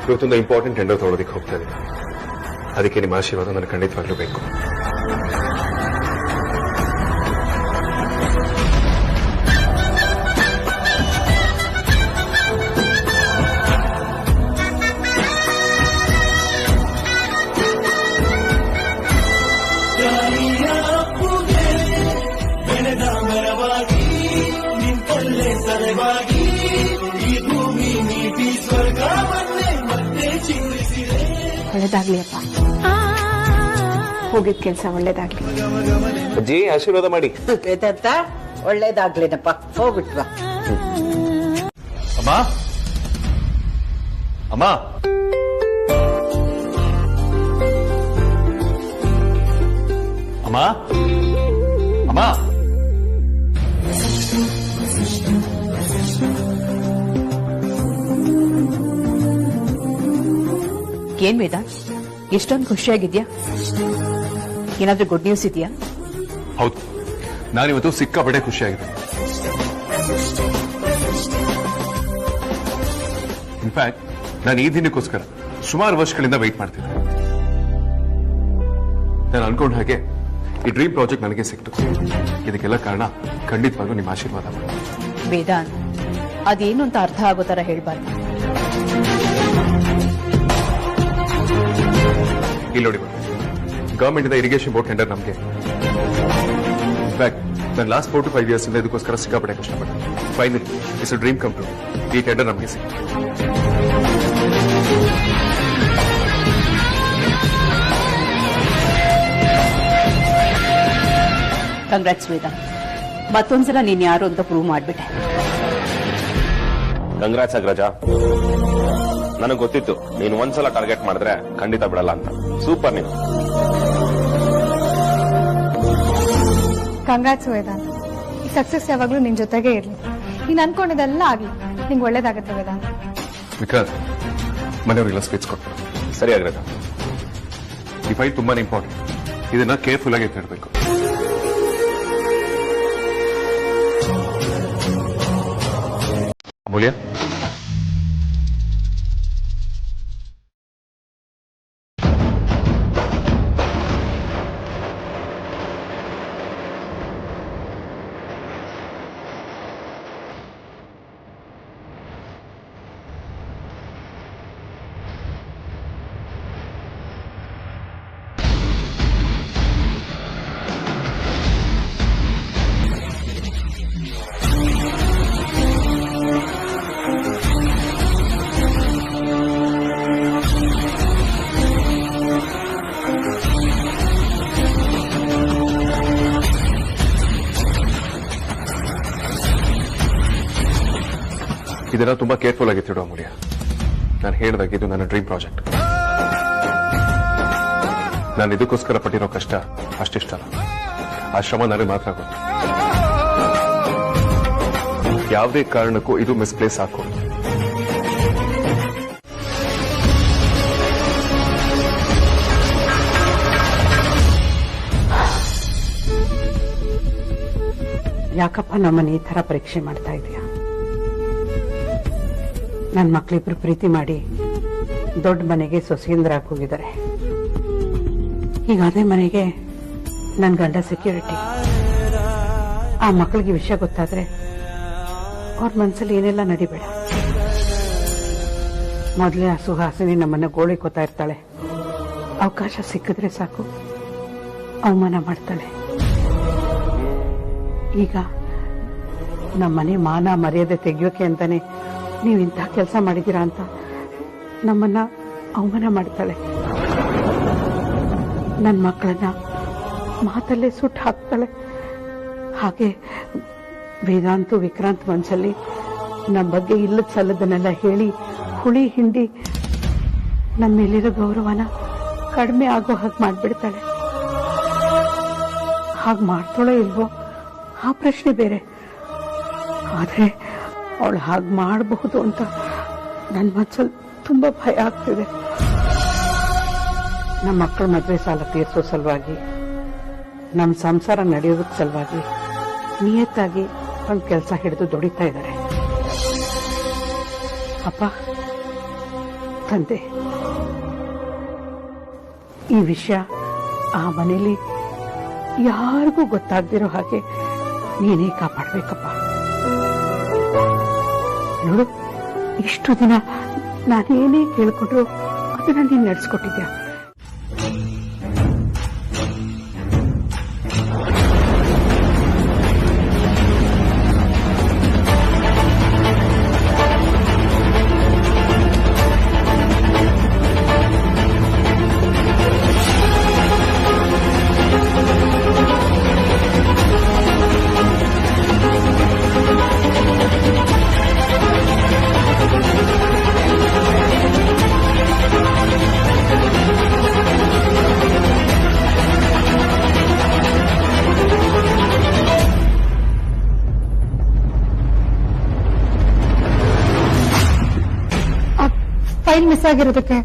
ಇವತ್ತೊಂದು ಇಂಪಾರ್ಟೆಂಟ್ ಟೆಂಡರ್ ತಗೊಳ್ಳೋದಕ್ಕೆ ಹೋಗ್ತಾ ಇದ್ದೀನಿ. ಅದಕ್ಕೆ ನಿಮ್ಮ ಆಶೀರ್ವಾದ ನನಗೆ ಖಂಡಿತವಾಗ್ಲೂ ಬೇಕು. ಒಳ್ಳೇದಾಗ್ಲಿ ಅಪ್ಪ, ಹೋಗಿದ್ ಕೆಲ್ಸ ಒಳ್ಳೇದಾಗ್ಲಿ. ಅಜ್ಜಿ ಆಶೀರ್ವಾದ ಮಾಡಿ. ವೇದಾಂತ, ಒಳ್ಳೇದಾಗ್ಲೇನಪ್ಪ, ಹೋಗ್ಬಿಟ್ವಾ. ಅಮ್ಮ, ಅಮ್ಮ, ಅಮ್ಮ, ಅಮ್ಮ. ಏನ್ ವೇದ, ಎಷ್ಟೊಂದು ಖುಷಿಯಾಗಿದ್ಯಾ? ಏನಾದ್ರೂ ಗುಡ್ ನ್ಯೂಸ್ ಇದೆಯಾ? ಹೌದು, ನಾನಿವತ್ತು ಸಿಕ್ಕಾಪಟ್ಟೆ ಖುಷಿಯಾಗಿದೆ. ಇನ್ಫ್ಯಾಕ್ಟ್ ನಾನು ಈ ದಿನಕ್ಕೋಸ್ಕರ ಸುಮಾರು ವರ್ಷಗಳಿಂದ ವೆಯ್ಟ್ ಮಾಡ್ತಿದ್ದೆ. ನಾನು ಅನ್ಕೊಂಡ ಹಾಗೆ ಈ ಡ್ರೀಮ್ ಪ್ರಾಜೆಕ್ಟ್ ನನಗೆ ಸಿಕ್ತು. ಇದಕ್ಕೆಲ್ಲ ಕಾರಣ ಖಂಡಿತವಾಗ್ಲೂ ನಿಮ್ಮ ಆಶೀರ್ವಾದ. ವೇದಾಂತ್, ಅದೇನು ಅಂತ ಅರ್ಥ ಆಗೋ ತರ ಹೇಳ್ಬಾರ್ದು. ಇಲ್ಲಿ ನೋಡಿ, ಗವರ್ಮೆಂಟ್ ಇಂದ ಇರಿಗೇಷನ್ ಬೋರ್ಡ್ ಟೆಂಡರ್ ನಮಗೆ. ಇನ್ಫ್ಯಾಕ್ಟ್ ನಾನು ಲಾಸ್ಟ್ 4 to 5 years ಇಂದ ಇದಕ್ಕೋಸ್ಕರ ಸಿಕ್ಕಾಪಟ್ಟೆ ಕಷ್ಟಪಟ್ಟೆ. Finally it's dream come true. ಈ ಟೆಂಡರ್ ನಮಗೆ ಸಿಕ್ತು. ಕಂಗ್ರಾಟ್ಸ್ ವೇದಾಂತ್, ಮತ್ತೊಂದ್ಸಲ ನೀನ್ ಯಾರು ಅಂತ ಪ್ರೂವ್ ಮಾಡ್ಬಿಟ್ಟೆ. ಕಂಗ್ರಾಟ್ಸ್ ಅಗ್ರಜ. ನನಗೆ ಗೊತ್ತಿತ್ತು ನೀನು ಒಂದ್ಸಲ ಟಾರ್ಗೆಟ್ ಮಾಡಿದ್ರೆ ಖಂಡಿತ ಬಿಡಲ್ಲ ಅಂತ. ಸೂಪರ್ ನೀವು. ಕಂಗ್ರಾಟ್ಸ್ ವೇದಾಂತ್. ಈ ಸಕ್ಸಸ್ ಯಾವಾಗ್ಲೂ ನಿನ್ ಜೊತೆಗೆ ಇರ್ಲಿ. ನೀನ್ ಅನ್ಕೊಂಡಿದ್ದೆಲ್ಲ ಆಗ್ಲಿ. ನಿಂಗೆ ಒಳ್ಳೇದಾಗತ್ತೆ ವೇದಾಂತ್. ವಿಕಾಸ್, ಮನೆಯವರೆಲ್ಲ ಸ್ಪೀಚ್ ಕೊಡ್ತಾರೆ. ಸರಿ ಅಗ್ರಜ. ಈ ಫೈಲ್ ತುಂಬಾನೇ ಇಂಪಾರ್ಟೆಂಟ್. ಇದನ್ನ ಕೇರ್ಫುಲ್ ಆಗಿ ಇಟ್ಕೊಳ್ಬೇಕು. ಅಮೂಲ್ಯ, ಇದೆಲ್ಲ ತುಂಬಾ ಕೇರ್ಫುಲ್ ಆಗಿತ್ತಿಡು ಅಮೂಲ್ಯ. ನಾನು ಹೇಳಿದಾಗ ಇದು ನನ್ನ ಡ್ರೀಮ್ ಪ್ರಾಜೆಕ್ಟ್. ನಾನು ಇದಕ್ಕೋಸ್ಕರ ಪಟ್ಟಿರೋ ಕಷ್ಟ ಅಷ್ಟಿಷ್ಟಲ್ಲ. ಆ ಶ್ರಮ ನನಗೆ ಮಾತ್ರ ಗೊತ್ತು. ಯಾವುದೇ ಕಾರಣಕ್ಕೂ ಇದು ಮಿಸ್ಪ್ಲೇಸ್ ಹಾಕೋ. ಯಾಕಪ್ಪ ನಮ್ಮನ್ನ ಈ ತರ ಪರೀಕ್ಷೆ ಮಾಡ್ತಾ ಇದೀಯ? ನನ್ನ ಮಕ್ಳಿಬ್ರು ಪ್ರೀತಿ ಮಾಡಿ ದೊಡ್ಡ ಮನೆಗೆ ಸೊಸೆಯಿಂದ ಹೋಗಿದ್ದಾರೆ. ಈಗ ಅದೇ ಮನೆಗೆ ನನ್ನ ಗಂಡ ಸೆಕ್ಯೂರಿಟಿ. ಆ ಮಕ್ಕಳಿಗೆ ವಿಷಯ ಗೊತ್ತಾದ್ರೆ ಅವ್ರ ಮನ್ಸಲ್ಲಿ ಏನೆಲ್ಲ ನಡಿಬೇಡ. ಮೊದಲೇ ಆ ಸುಹಾಸಿನಿ ನಮ್ಮನ್ನ ಗೋಳಿಕೋತಾ ಇರ್ತಾಳೆ. ಅವಕಾಶ ಸಿಕ್ಕಿದ್ರೆ ಸಾಕು ಅವಮಾನ ಮಾಡ್ತಾಳೆ. ಈಗ ನಮ್ಮನೆ ಮಾನ ಮರ್ಯಾದೆ ತೆಗಿಯೋಕೆ ಅಂತಾನೆ ನೀವು ಇಂಥ ಕೆಲಸ ಮಾಡಿದ್ದೀರಾ ಅಂತ ನಮ್ಮನ್ನ ಅವಮಾನ ಮಾಡ್ತಾಳೆ. ನನ್ನ ಮಕ್ಕಳನ್ನ ಮಾತಲ್ಲೇ ಸುಟ್ಟು ಹಾಕ್ತಾಳೆ. ಹಾಗೆ ವೇದಾಂತು ವಿಕ್ರಾಂತ್ ಮನ್ಸಲ್ಲಿ ನಮ್ಮ ಬಗ್ಗೆ ಇಲ್ಲದ ಸಲ್ಲದನ್ನೆಲ್ಲ ಹೇಳಿ ಹುಳಿ ಹಿಂಡಿ ನಮ್ಮ ಮೇಲಿರೋ ಗೌರವನ ಕಡಿಮೆ ಆಗೋ ಹಾಗೆ ಮಾಡ್ಬಿಡ್ತಾಳೆ. ಹಾಗೆ ಮಾಡ್ತಾಳೋ ಇಲ್ವೋ ಆ ಪ್ರಶ್ನೆ ಬೇರೆ. ಆದ್ರೆ ಅವಳು ಹಾಗೆ ಮಾಡಬಹುದು ಅಂತ ನನ್ನ ಮನಸ್ಸಲ್ಲಿ ತುಂಬಾ ಭಯ ಆಗ್ತಿದೆ. ನಮ್ಮ ಮಕ್ಕಳ ಮದುವೆ ಸಾಲ ತೀರಿಸೋ ಸಲುವಾಗಿ, ನಮ್ಮ ಸಂಸಾರ ನಡೆಯೋದಕ್ಕೆ ಸಲುವಾಗಿ ನಿಯತ್ತಾಗಿ ಒಂದು ಕೆಲಸ ಹಿಡಿದು ದುಡಿತಾ ಇದ್ದಾರೆ. ಅಪ್ಪ, ತಂದೆ, ಈ ವಿಷಯ ಆ ಮನೇಲಿ ಯಾರಿಗೂ ಗೊತ್ತಾಗ್ದಿರೋ ಹಾಗೆ ನೀನೇ ಕಾಪಾಡ್ಬೇಕಪ್ಪ. ನೋಡು, ಇಷ್ಟು ದಿನ ನಾನೇನೇ ಕೇಳ್ಕೊಂಡ್ರು ಅದನ್ನ ನೀನ್ ನಡೆಸ್ಕೊಟ್ಟಿದ್ಯಾ. ಫೈಲ್ ಮಿಸ್ ಆಗಿರೋದಕ್ಕೆ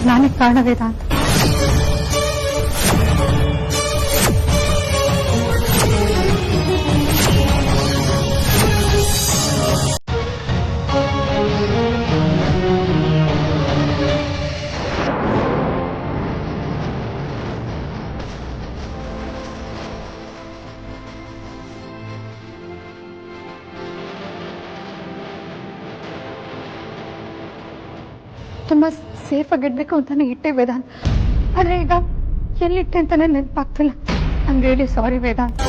ನಾನೇ ಕಾರಣ ವೇದಾಂತ್. ತುಂಬಾ ಸೇಫ್ ಆಗಿ ಇಡ್ಬೇಕು ಅಂತಾನೆ ಇಟ್ಟೆ ವೇದಾಂತ್. ಆದ್ರೆ ಈಗ ಎಲ್ಲಿಟ್ಟೆ ಅಂತಾನೆ ನೆನಪಾಗ್ತಿಲ್ಲ. I'm really sorry Vedant.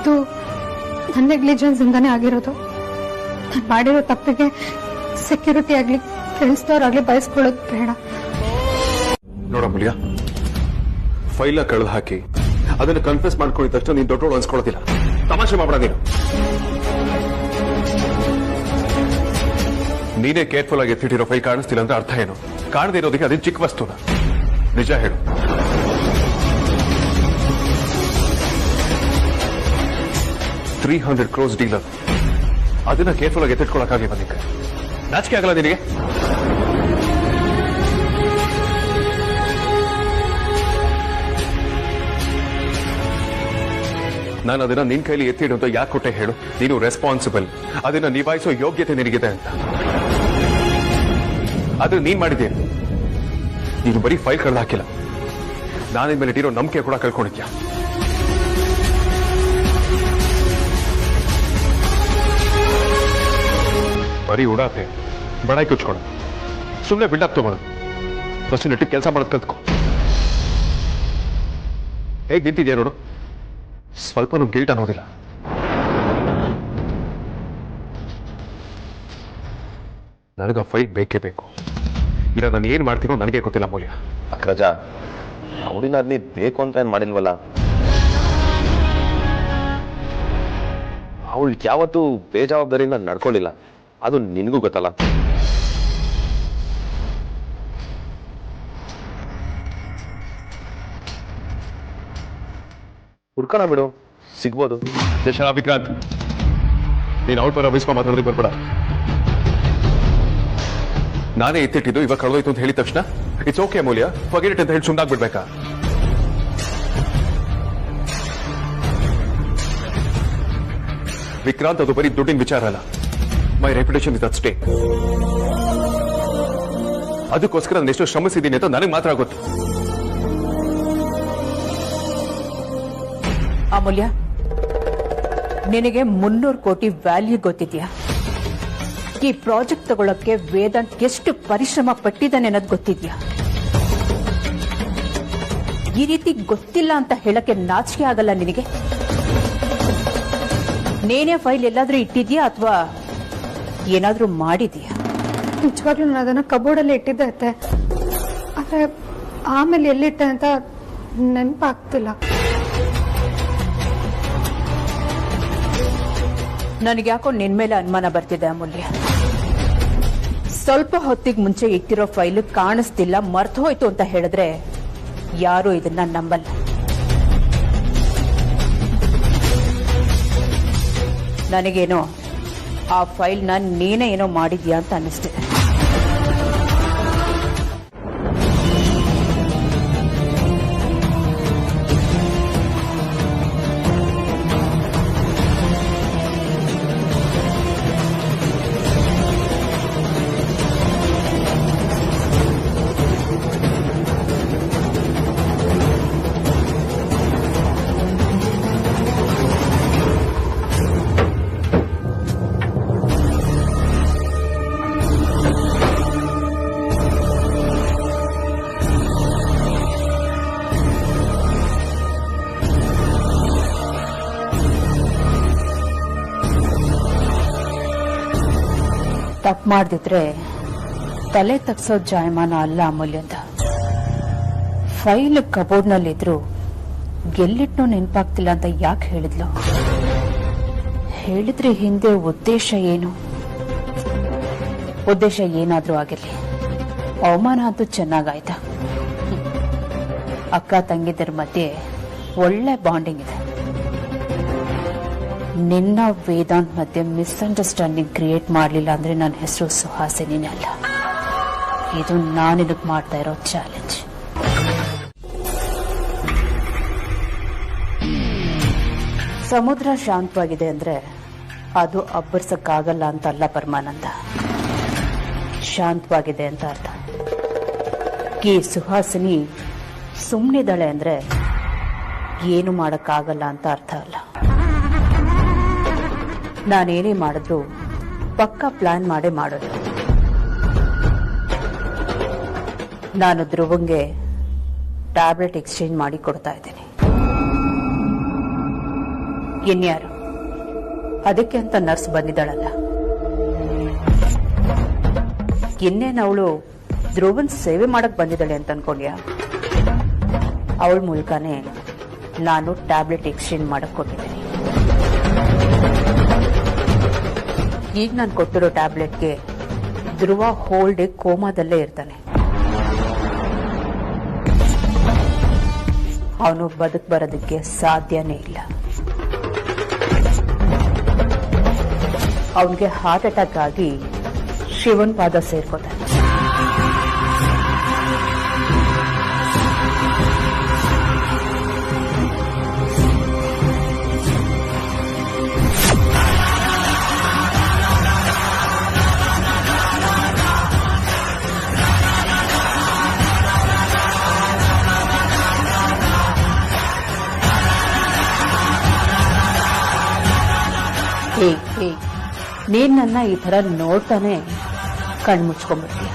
ಇದು ನನ್ನ ನೆಗ್ಲಿಜೆನ್ಸ್ ಇಂದಾನೆ ಆಗಿರೋದು. ನಾನು ಮಾಡಿರೋ ತಪ್ಪಿಗೆ ಸೆಕ್ಯೂರಿಟಿ ಆಗ್ಲಿ ಕೆಲಸದವ್ರಾಗ್ಲಿ ಬಯಸ್ಕೊಳ್ಳೋದು ಬೇಡ. ನೋಡಮೂಲ್ಯ, ಫೈಲ್ ಕಳೆದು ಹಾಕಿ ಅದನ್ನು ಕನ್ಫ್ಯೂಸ್ ಮಾಡ್ಕೊಂಡಿದ ತಕ್ಷಣ ನೀನು ದೊಡ್ಡೋಳು ಅನ್ಸ್ಕೊಳ್ಳೋದಿಲ್ಲ. ತಮಾಷೆ ಮಾಡಬೇಡ ನೀನು. ನೀನೇ ಕೇರ್ಫುಲ್ ಆಗಿ ಎತ್ತಿಟ್ಟಿರೋ ಫೈಲ್ ಕಾಣಿಸ್ತಿಲ್ಲ ಅಂದ್ರೆ ಅರ್ಥ ಏನು? ಕಾಣದೇ ಇರೋದಕ್ಕೆ ಅದೇನು ಚಿಕ್ಕ ವಸ್ತುನ? ನಿಜ ಹೇಳು. $300 crores ಡೀಲರ್, ಅದನ್ನ ಕೇರ್ಫುಲ್ ಆಗಿ ಎತ್ತಿಟ್ಕೊಳಕ್ಕಾಗಿ ಬಂದಿಕ್ಕೆ ನಾಚಿಕೆ ಆಗಲ್ಲ ನಿನಗೆ? ನಾನು ಅದನ್ನ ನಿನ್ ಕೈಲಿ ಎತ್ತಿಡು ಅಂತ ಯಾಕೆ ಕೊಟ್ಟೆ ಹೇಳು? ನೀನು ರೆಸ್ಪಾನ್ಸಿಬಲ್, ಅದನ್ನ ನಿಭಾಯಿಸೋ ಯೋಗ್ಯತೆ ನಿನಗಿದೆ ಅಂತ. ಅದು ನೀನ್ ಮಾಡಿದ್ದೇನೆ. ನೀನು ಬರೀ ಫೈಲ್ ಕಳೆದು ಹಾಕಿಲ್ಲ, ನಾನಿನ್ ಮೇಲೆ ಇಟ್ಟಿರೋ ನಂಬಿಕೆ ಕೂಡ ಕಳ್ಕೊಂಡಿದ್ಯಾ. ಬರೀ ಉಡಾಪೆ ಬಡಾಯಿ ಕುಚ್ಕೊಳ, ಸುಮ್ಮನೆ ಬಿಲ್ಡಪ್ ತಗೊಳ್ಳೋದು. ಫಸ್ಟ್ ನೆಟ್ಟಿಗೆ ಕೆಲಸ ಮಾಡೋದು ಕಲ್ತ್ಕೊ. ಹೇಗೆ ನಿಂತಿದ್ಯಾ ನೋಡು, ಸ್ವಲ್ಪನೂ ಗಿಲ್ಟ್ ಅನ್ನೋದಿಲ್ಲ. ನನಗೆ ಫೈಟ್ ಬೇಕೇ ಬೇಕು. ಇಲ್ಲ ನಾನು ಏನ್ ಮಾಡ್ತೀನೋ ನನಗೆ ಗೊತ್ತಿಲ್ಲ ಮೌಲ್ಯ. ಅಕ್ರಜ, ಅವಳಿನ ನೀ ಬೇಕು ಅಂತ ಏನ್ ಮಾಡಿಲ್ವಲ್ಲ. ಅವಳು ಯಾವತ್ತೂ ಬೇಜವಾಬ್ದಾರಿಯಿಂದ ನಡ್ಕೊಳ್ಳಿಲ್ಲ, ಅದು ನಿನಗೂ ಗೊತ್ತಲ್ಲ. ಹುಡ್ಕೋಣ ಬಿಡು, ಸಿಗ್ಬೋದು. ಜಶನ ವಿಕ್ರಾಂತ್, ನೀನು ಔಟ್ ಬರೋ ವಿಸ್ಮ ಮಾತಾಡಿದ್ರೆ ಬರ್ಬೇಡ. ನಾನೇ ಎತ್ತಿಟ್ಟಿದ್ದು ಇವಾಗ ಕಳೆದೋಯ್ತು ಅಂತ ಹೇಳಿದ ತಕ್ಷಣ it's okay Amulya, forget it ಅಂತ ಹೇಳಿ ಸುಮ್ಮನಾಗ್ಬಿಡ್ಬೇಕಾ? ವಿಕ್ರಾಂತ್, ಅದು ಬರೀ ದುಡ್ಡಿನ ವಿಚಾರ ಅಲ್ಲ. ಮೈ ರೆಪ್ಯುಟೇಷನ್ ಇಸ್ ಅಟ್ ಸ್ಟೇಕ್. ಅದಕ್ಕೋಸ್ಕರ ನಾನು ಎಷ್ಟು ಶ್ರಮಿಸಿದ್ದೀನಿ ಅಂತ ನನಗೆ ಮಾತ್ರ ಗೊತ್ತು. ಅಮೂಲ್ಯ, ನಿನಗೆ 300 ಕೋಟಿ ವ್ಯಾಲ್ಯೂ ಗೊತ್ತಿದ್ಯಾ? ಈ ಪ್ರಾಜೆಕ್ಟ್ ತಗೊಳಕ್ಕೆ ವೇದಾಂತ್ ಎಷ್ಟು ಪರಿಶ್ರಮ ಪಟ್ಟಿದ್ದಾನೆ ಅನ್ನೋದು ಗೊತ್ತಿದ್ಯಾ? ಈ ರೀತಿ ಗೊತ್ತಿಲ್ಲ ಅಂತ ಹೇಳಕ್ಕೆ ನಾಚಿಕೆ ಆಗಲ್ಲ ನಿನಗೆ? ನೇನೇ ಫೈಲ್ ಎಲ್ಲಾದ್ರೂ ಇಟ್ಟಿದ್ಯಾ ಅಥವಾ ಏನಾದ್ರೂ ಮಾಡಿದ್ಯಾ? ನಿಜವಾಗ್ಲೂ ನಾನು ಅದನ್ನ ಕಬೋರ್ಡಲ್ಲಿ ಇಟ್ಟಿದ್ದೆ ಅತ್ತೆ, ಆದ್ರೆ ಆಮೇಲೆ ಎಲ್ಲಿಟ್ಟೆ ಅಂತ ನೆನಪಾಗ್ತಿಲ್ಲ. ನನಗೆ ಯಾಕೋ ನಿನ್ ಮೇಲೆ ಅನುಮಾನ ಬರ್ತಿದೆ ಅಮೂಲ್ಯ. ಸ್ವಲ್ಪ ಹೊತ್ತಿಗೆ ಮುಂಚೆ ಇಟ್ಟಿರೋ ಫೈಲ್ ಕಾಣಿಸ್ತಿಲ್ಲ, ಮರ್ತು ಹೋಯ್ತು ಅಂತ ಹೇಳಿದ್ರೆ ಯಾರು ಇದನ್ನ ನಂಬಲ್ಲ. ನನಗೇನೋ ಆ ಫೈಲ್ನ ನೀನೇ ಏನೋ ಮಾಡಿದ್ಯಾ ಅಂತ ಅನ್ನಿಸ್ತಿದೆ. ತಪ್ಪು ಮಾಡ್ದಿದ್ರೆ ತಲೆ ತಗ್ಸೋ ಜಾಯಮಾನ ಅಲ್ಲ ಅಮೂಲ್ಯಂತ. ಫೈಲ್ ಕಬೋರ್ಡ್ನಲ್ಲಿದ್ರು ಗೆಲ್ಲಿಟ್ನೋ ನೆನಪಾಗ್ತಿಲ್ಲ ಅಂತ ಯಾಕೆ ಹೇಳಿದ್ಲು? ಹೇಳಿದ್ರೆ ಹಿಂದೆ ಉದ್ದೇಶ ಏನು? ಉದ್ದೇಶ ಏನಾದ್ರೂ ಆಗಿರ್ಲಿ, ಅವಮಾನ ಅಂತೂ ಚೆನ್ನಾಗಾಯ್ತಾ? ಅಕ್ಕ ತಂಗಿದರ ಮಧ್ಯೆ ಒಳ್ಳೆ ಬಾಂಡಿಂಗ್ ಇದೆ. ನಿನ್ನ ವೇದಾಂತ್ ಮಧ್ಯೆ ಮಿಸ್ಅಂಡರ್ಸ್ಟ್ಯಾಂಡಿಂಗ್ ಕ್ರಿಯೇಟ್ ಮಾಡಲಿಲ್ಲ ಅಂದ್ರೆ ನನ್ನ ಹೆಸರು ಸುಹಾಸಿನಿನೇ ಅಲ್ಲ. ಇದು ನಾನಿದಕ್ಕೆ ಮಾಡ್ತಾ ಇರೋ ಚಾಲೆಂಜ್. ಸಮುದ್ರ ಶಾಂತವಾಗಿದೆ ಅಂದ್ರೆ ಅದು ಅಬ್ಬರ್ಸಕ್ಕಾಗಲ್ಲ ಅಂತ ಅಲ್ಲ ಪರಮಾನಂದ, ಶಾಂತವಾಗಿದೆ ಅಂತ ಅರ್ಥ. ಈ ಸುಹಾಸಿನಿ ಸುಮ್ಮನಿದ್ದಾಳೆ ಅಂದ್ರೆ ಏನು ಮಾಡಕ್ಕಾಗಲ್ಲ ಅಂತ ಅರ್ಥ ಅಲ್ಲ. ನಾನೇನೇ ಮಾಡಿದ್ರು ಪಕ್ಕಾ ಪ್ಲಾನ್ ಮಾಡೇ ಮಾಡೋದು. ನಾನು ಧ್ರುವಂಗೆ ಟ್ಯಾಬ್ಲೆಟ್ ಎಕ್ಸ್ಚೇಂಜ್ ಮಾಡಿ ಕೊಡ್ತಾ ಇದ್ದೀನಿ. ಇನ್ಯಾರು? ಅದಕ್ಕೆ ಅಂತ ನರ್ಸ್ ಬಂದಿದ್ದಾಳಲ್ಲ. ಇನ್ನೇನು ಅವಳು ಧ್ರುವನ್ ಸೇವೆ ಮಾಡಕ್ ಬಂದಿದ್ದಾಳೆ ಅಂತ ಅನ್ಕೊಂಡ್ಯಾ? ಅವಳ ಮೂಲಕನೇ ನಾನು ಟ್ಯಾಬ್ಲೆಟ್ ಎಕ್ಸ್ಚೇಂಜ್ ಮಾಡಕ್ ಕೊಟ್ಟಿದ್ದೀನಿ. ಈಗ ನಾನು ಕೊಟ್ಟಿರೋ ಟ್ಯಾಬ್ಲೆಟ್ಗೆ ಧ್ರುವ ಹೋಲ್ ಡೇ ಕೋಮಾದಲ್ಲೇ ಇರ್ತಾನೆ. ಅವನು ಬದುಕ್ ಬರೋದಕ್ಕೆ ಸಾಧ್ಯನೇ ಇಲ್ಲ. ಅವನಿಗೆ ಹಾರ್ಟ್ ಅಟ್ಯಾಕ್ ಆಗಿ ಶಿವನ್ ಪಾದ ಸೇರ್ಕೋತಾನೆ. ನೀನ್ ನನ್ನ ಈ ತರ ನೋಡ್ತಾನೆ ಕಣ್ಮುಚ್ಕೊಂಡ್ಬಿಡ್ತೀಯ.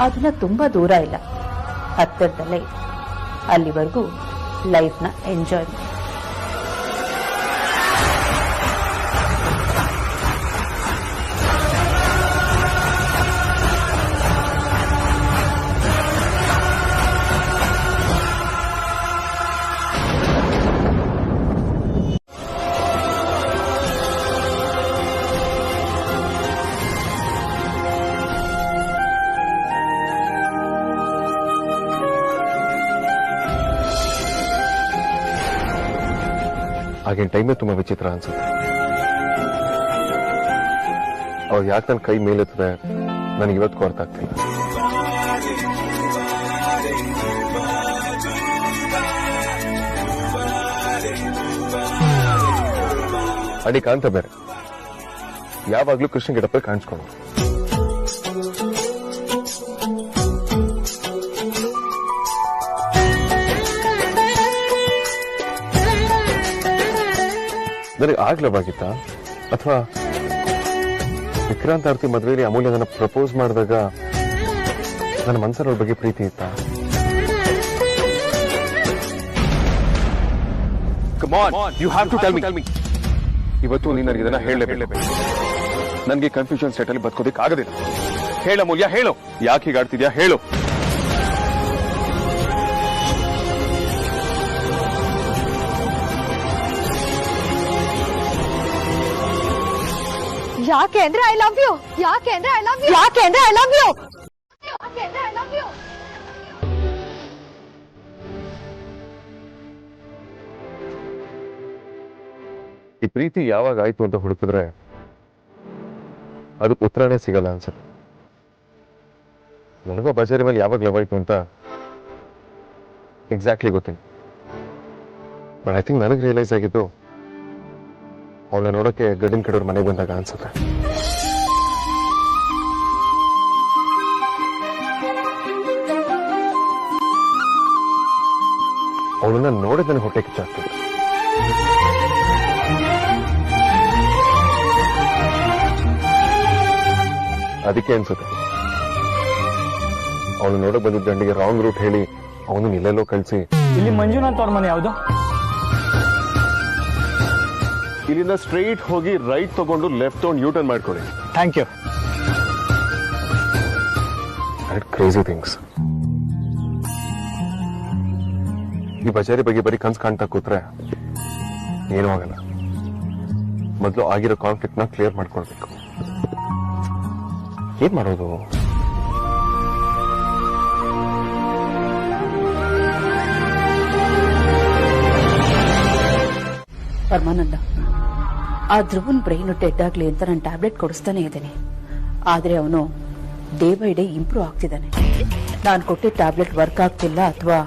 ಅದನ್ನ ತುಂಬಾ ದೂರ ಇಲ್ಲ, ಹತ್ತಿರದಲ್ಲೇ ಇದೆ. ಅಲ್ಲಿವರೆಗೂ ಲೈಫ್ನ ಎಂಜಾಯ್ ಮಾಡಿ. ಆಗಿನ ಟೈಮೇ ತುಂಬಾ ವಿಚಿತ್ರ ಅನ್ಸುತ್ತೆ. ಅವ್ರು ಯಾಕೆ ನನ್ನ ಕೈ ಮೇಲೆತ್ತದೆ ನನಗೆ ಇವತ್ತು ಅರ್ಥ ಆಗ್ತಿಲ್ಲ. ಅಡಿಕ ಅಂತ ಬೇರೆ ಯಾವಾಗ್ಲೂ ಕೃಷ್ಣ ಗಿಡಪ್ಪ ಕಾಣಿಸ್ಕೊಂಡು ನನಗೆ ಆಗ್ಲವಾಗಿತ್ತ ಅಥವಾ ವಿಕ್ರಾಂತ್ ಆರ್ತಿ ಮದುವೆಯಲ್ಲಿ ಅಮೂಲ್ಯ ನನ್ನ ಪ್ರಪೋಸ್ ಮಾಡಿದಾಗ ನನ್ನ ಮನಸ್ಸರ ಬಗ್ಗೆ ಪ್ರೀತಿ ಇತ್ತ? You have to tell me. ಇವತ್ತು ನೀನು ನನಗೆ ಇದನ್ನ ಹೇಳಲೇಬೇಕು. ನನಗೆ ಕನ್ಫ್ಯೂಷನ್ ಸ್ಟೇಟ್ ಅಲ್ಲಿ ಬದುಕೋದಕ್ಕೆ ಆಗೋದಿಲ್ಲ. ಹೇಳ ಅಮೂಲ್ಯ, ಹೇಳು, ಯಾಕೆ ಹೀಗಾಡ್ತಿದ್ಯಾ ಹೇಳು. ಯಾಕೆ ಅಂದ್ರೆ ಐ ಲವ್ ಯು. ಯಾಕೆ ಅಂದ್ರೆ ಐ ಲವ್ ಯು. ಯಾಕೆ ಅಂದ್ರೆ ಐ ಲವ್ ಯು. ಈ ಪ್ರೀತಿ ಯಾವಾಗ ಆಯ್ತು ಅಂತ ಹುಡುಕಿದ್ರೆ ಅದು ಉತ್ತರನೇ ಸಿಗಲ್ಲ ಅನ್ಸುತ್ತೆ. ನನಗೋ ಬಜಾರಿ ಮೇಲೆ ಯಾವಾಗ ಲವ್ ಆಯ್ತು ಅಂತ ಎಕ್ಸಾಕ್ಟ್ಲಿ ಗೊತ್ತಿಲ್ಲ. ಬಟ್ ಐ ಥಿಂಕ್ ನನಗೆ ರಿಯಲೈಸ್ ಆಗಿದ್ದು ಅವಳನ್ನ ನೋಡೋಕೆ ಗಡಿನ ಕಡೆಯವ್ರ ಮನೆಗೆ ಬಂದಾಗ ಅನ್ಸುತ್ತೆ. ಅವಳನ್ನ ನೋಡಿದ ನನಗೆ ಹೊಟ್ಟೆ ಕಿಚ್ಚಾಗ್ತದೆ. ಅದಕ್ಕೆ ಅನ್ಸುತ್ತೆ ಅವಳು ನೋಡಕ್ ಬಂದಿದ್ದ ಗಂಡಿಗೆ ರಾಂಗ್ ರೂಟ್ ಹೇಳಿ ಅವನು ಇಲ್ಲೆಲ್ಲೋ ಕಳಿಸಿ. ಇಲ್ಲಿ ಮಂಜುನಾಥ್ ಅವ್ರ ಮನೆ ಯಾವುದು? ಇಲ್ಲಿಂದ ಸ್ಟ್ರೈಟ್ ಹೋಗಿ ರೈಟ್ ತಗೊಂಡು ಲೆಫ್ಟ್ ತಗೊಂಡು ಯೂ ಟರ್ನ್ ಮಾಡ್ಕೊಳ್ಳಿ. Thank you. Crazy things. ಈ ಬಜಾರಿ ಬಗ್ಗೆ ಬರೀ ಕನ್ಸ್ ಕಾಣ್ತಾ ಕೂತ್ರೆ ಏನೂ ಆಗಲ್ಲ. ಮೊದಲು ಆಗಿರೋ ಕಾನ್ಫ್ಲಿಕ್ಟ್ ನ ಕ್ಲಿಯರ್ ಮಾಡ್ಕೊಳ್ಬೇಕು. ಏನ್ ಮಾಡೋದು? ಪರಮಾನಂದ, ಆ ಧ್ರುವನ್ ಬ್ರೈನ್ ಡೆಡ್ ಆಗ್ಲಿ ಅಂತ ನಾನು ಟ್ಯಾಬ್ಲೆಟ್ ಕೊಡಿಸ್ತಾನೆ ಇದ್ದೇನೆ. ಆದ್ರೆ ಅವನು ಡೇ ಬೈ ಡೇ ಇಂಪ್ರೂವ್ ಆಗ್ತಿದ್ದಾನೆ. ನಾನು ಕೊಟ್ಟಿದ್ದ ಟ್ಯಾಬ್ಲೆಟ್ ವರ್ಕ್ ಆಗ್ತಿಲ್ಲ ಅಥವಾ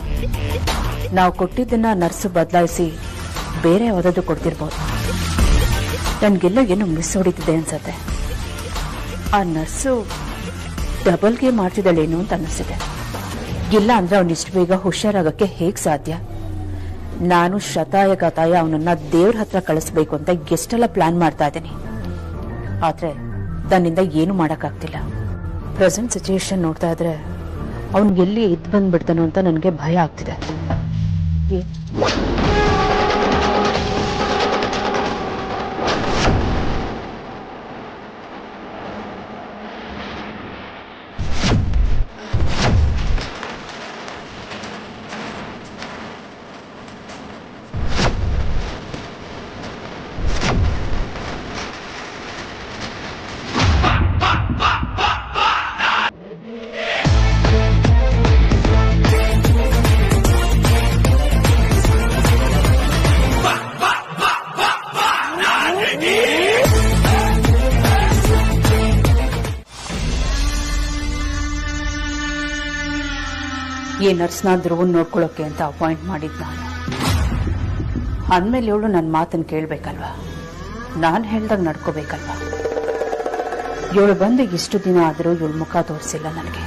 ನಾವು ಕೊಟ್ಟಿದ್ದನ್ನ ನರ್ಸ್ ಬದಲಾಯಿಸಿ ಬೇರೆ ಯಾವುದಾದ್ರು ಕೊಡ್ತಿರ್ಬೋದು. ನನ್ಗೆಲ್ಲ ಏನು ಮಿಸ್ ಹೊಡಿತಿದೆ ಅನ್ಸತ್ತೆ. ಆ ನರ್ಸು ಡಬಲ್ ಗೇಮ್ ಮಾಡ್ತಿದ್ದಾಳೇನು ಅಂತ ಅನ್ನಿಸಿದೆ. ಇಲ್ಲ ಅಂದ್ರೆ ಅವನು ಇಷ್ಟು ಬೇಗ ಹುಷಾರಾಗಕ್ಕೆ ಹೇಗ್ ಸಾಧ್ಯ? ನಾನು ಶತಾಯ ಗತಾಯ ಅವನನ್ನ ದೇವ್ರ ಹತ್ರ ಕಳಿಸ್ಬೇಕು ಅಂತ ಎಷ್ಟೆಲ್ಲ ಪ್ಲಾನ್ ಮಾಡ್ತಾ ಇದ್ದೀನಿ. ಆದ್ರೆ ನನ್ನಿಂದ ಏನು ಮಾಡಕ್ಕಾಗ್ತಿಲ್ಲ. ಪ್ರೆಸೆಂಟ್ ಸಿಚುಯೇಷನ್ ನೋಡ್ತಾ ಇದ್ರೆ ಅವನ್ ಎಲ್ಲಿ ಇದ್ ಬಂದ್ಬಿಡ್ತಾನೋ ಅಂತ ನನಗೆ ಭಯ ಆಗ್ತಿದೆ. ಈ ನರ್ಸ್ನ ಧ್ರುವನ್ ನೋಡ್ಕೊಳ್ಳೋಕೆ ಅಂತ ಅಪಾಯಿಂಟ್ ಮಾಡಿದ್ ನಾನು. ಅಂದ್ಮೇಲೆ ಇವಳು ನನ್ನ ಮಾತನ್ನು ಕೇಳ್ಬೇಕಲ್ವಾ? ನಾನು ಹೇಳ್ದಾಗ ನಡ್ಕೋಬೇಕಲ್ವಾ? ಇವಳು ಬಂದು ಇಷ್ಟು ದಿನ ಆದರೂ ಇವಳು ಮುಖ ತೋರಿಸಿಲ್ಲ ನನಗೆ.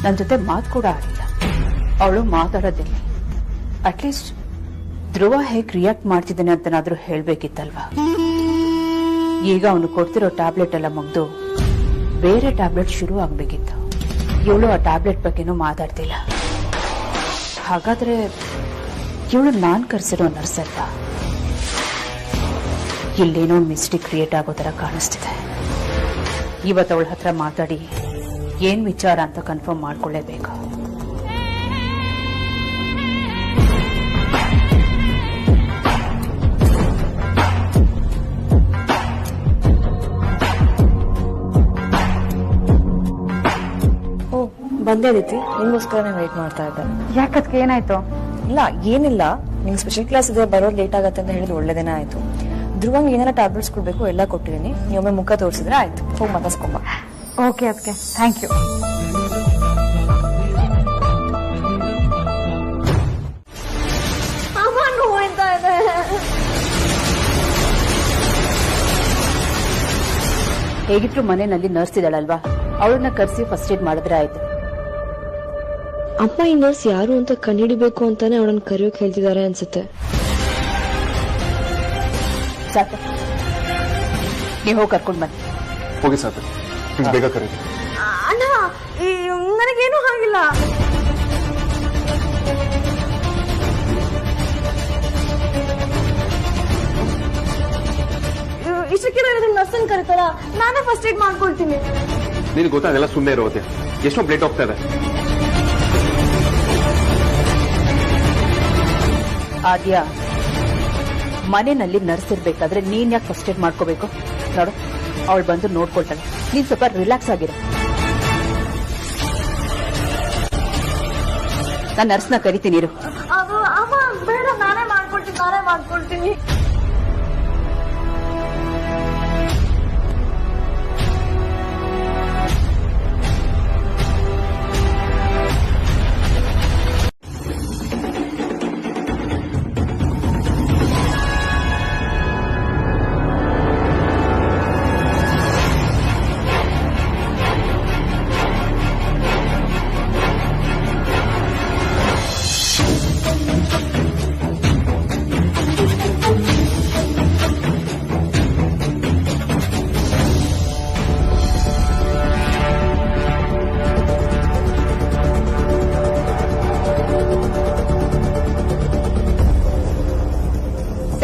ನನ್ನ ಜೊತೆ ಮಾತು ಕೂಡ ಆಡಿಲ್ಲ. ಅವಳು ಮಾತಾಡೋದಿಲ್ಲ. ಅಟ್ಲೀಸ್ಟ್ ಧ್ರುವ ಹೇಗೆ ರಿಯಾಕ್ಟ್ ಮಾಡ್ತಿದ್ದಾನೆ ಅಂತನಾದ್ರೂ ಹೇಳ್ಬೇಕಿತ್ತಲ್ವಾ? ಈಗ ಅವನು ಕೊಡ್ತಿರೋ ಟ್ಯಾಬ್ಲೆಟ್ ಎಲ್ಲ ಮುಗ್ದು ಬೇರೆ ಟ್ಯಾಬ್ಲೆಟ್ ಶುರು ಆಗ್ಬೇಕಿತ್ತು. ಇವಳು ಆ ಟ್ಯಾಬ್ಲೆಟ್ ಬಗ್ಗೆನೂ ಮಾತಾಡ್ತಿಲ್ಲ. ಹಾಗಾದ್ರೆ ಇವಳು ನಾನ್ ಕರೆಸಿರೋ ನರ್ಸ್ ಅಲ್ವಾ? ಇಲ್ಲೇನೋ ಮಿಸ್ಟೇಕ್ ಕ್ರಿಯೇಟ್ ಆಗೋ ತರ ಕಾಣಿಸ್ತಿದೆ. ಇವತ್ತು ಅವಳ ಹತ್ರ ಮಾತಾಡಿ ಏನ್ ವಿಚಾರ ಅಂತ ಕನ್ಫರ್ಮ್ ಮಾಡ್ಕೊಳ್ಳೇಬೇಕು. ಬಂದೇ ರೀತಿ ನಿಮ್ಗೋಸ್ಕರನೇ ವೇಟ್ ಮಾಡ್ತಾ ಇದ್ದೆ. ಯಾಕದ್ಕೆ ಏನಾಯ್ತು? ಇಲ್ಲ ಏನಿಲ್ಲ, ನಿಂಗೆ ಸ್ಪೆಷಲ್ ಕ್ಲಾಸ್ ಇದೆ ಬರೋದು ಲೇಟ್ ಆಗತ್ತೆ ಅಂತ ಹೇಳಿದ್ರೆ ಒಳ್ಳೆದೇನೆ ಆಯ್ತು. ಧ್ರುವಂಗ್ ಏನಾರ ಟ್ಯಾಬ್ಲೆಟ್ಸ್ ಕೊಡ್ಬೇಕು ಎಲ್ಲ ಕೊಟ್ಟಿದ್ದೀನಿ, ನೀವೊಮ್ಮೆ ಮುಖ ತೋರಿಸಿದ್ರೆ ಆಯ್ತು, ಹೋಗಿ ಮಾತಾಡ್ಸ್ಕೊಂಬ. ಓಕೆ ಅದಕ್ಕೆ ಥ್ಯಾಂಕ್ ಯು. ಹೇಗಿದ್ರು ಮನೆಯಲ್ಲಿ ನರ್ಸ್ ಇದ್ದಾಳಲ್ವಾ, ಅವಳನ್ನ ಕರೆಸಿ ಫಸ್ಟ್ ಏಡ್ ಮಾಡಿದ್ರೆ ಆಯ್ತು. ಅಮ್ಮ ಈ ನರ್ಸ್ ಯಾರು ಅಂತ ಕಂಡುಹಿಡಿಬೇಕು ಅಂತಾನೆ ಅವಳನ್ನ ಕರೆಯೋಕೆ ಹೇಳ್ತಿದ್ದಾರೆ ಅನ್ಸುತ್ತೆ. ಸಾಕು, ನೀವು ಹೋಗಿ ಕರ್ಕೊಂಡು ಬನ್ನಿ. ಹೋಗಿ ಸಾಕು, ಪ್ಲೀಸ್ ಬೇಗ ಕರೀರಿ. ಅಣ್ಣ ನನಗೇನು ಆಗಿಲ್ಲ. ಇಷ್ಟಕ್ಕೆ ನರ್ಸನ್ ಕರೀತಾರ, ನಾನೇ ಫಸ್ಟ್ ಏಡ್ ಮಾಡ್ಕೊಳ್ತೀನಿ. ನಿನ್ ಗೊತ್ತಾ ಅದೆಲ್ಲ ಸುಮ್ಮನೆ ಇರೋದೆ, ಎಷ್ಟೋ ಬ್ಲೇಟ್ ಹೋಗ್ತಾ ಇದೆ. ಆದ್ಯಾ, ಮನೆಯಲ್ಲಿ ನರ್ಸ್ ಇರ್ಬೇಕಾದ್ರೆ ನೀನ್ ಯಾಕೆ ಫಸ್ಟ್ ಏಡ್ ಮಾಡ್ಕೋಬೇಕು? ನೋಡು, ಅವಳು ಬಂದು ನೋಡ್ಕೊಳ್ತಾಳೆ, ನೀನ್ ಸ್ವಲ್ಪ ರಿಲ್ಯಾಕ್ಸ್ ಆಗಿರು. ನಾನು ನರ್ಸ್ನ ಕರಿತೀನಿ ಇರು. ಬೇಡ, ನಾನೇ ಮಾಡ್ಕೊಳ್ತೀನಿ.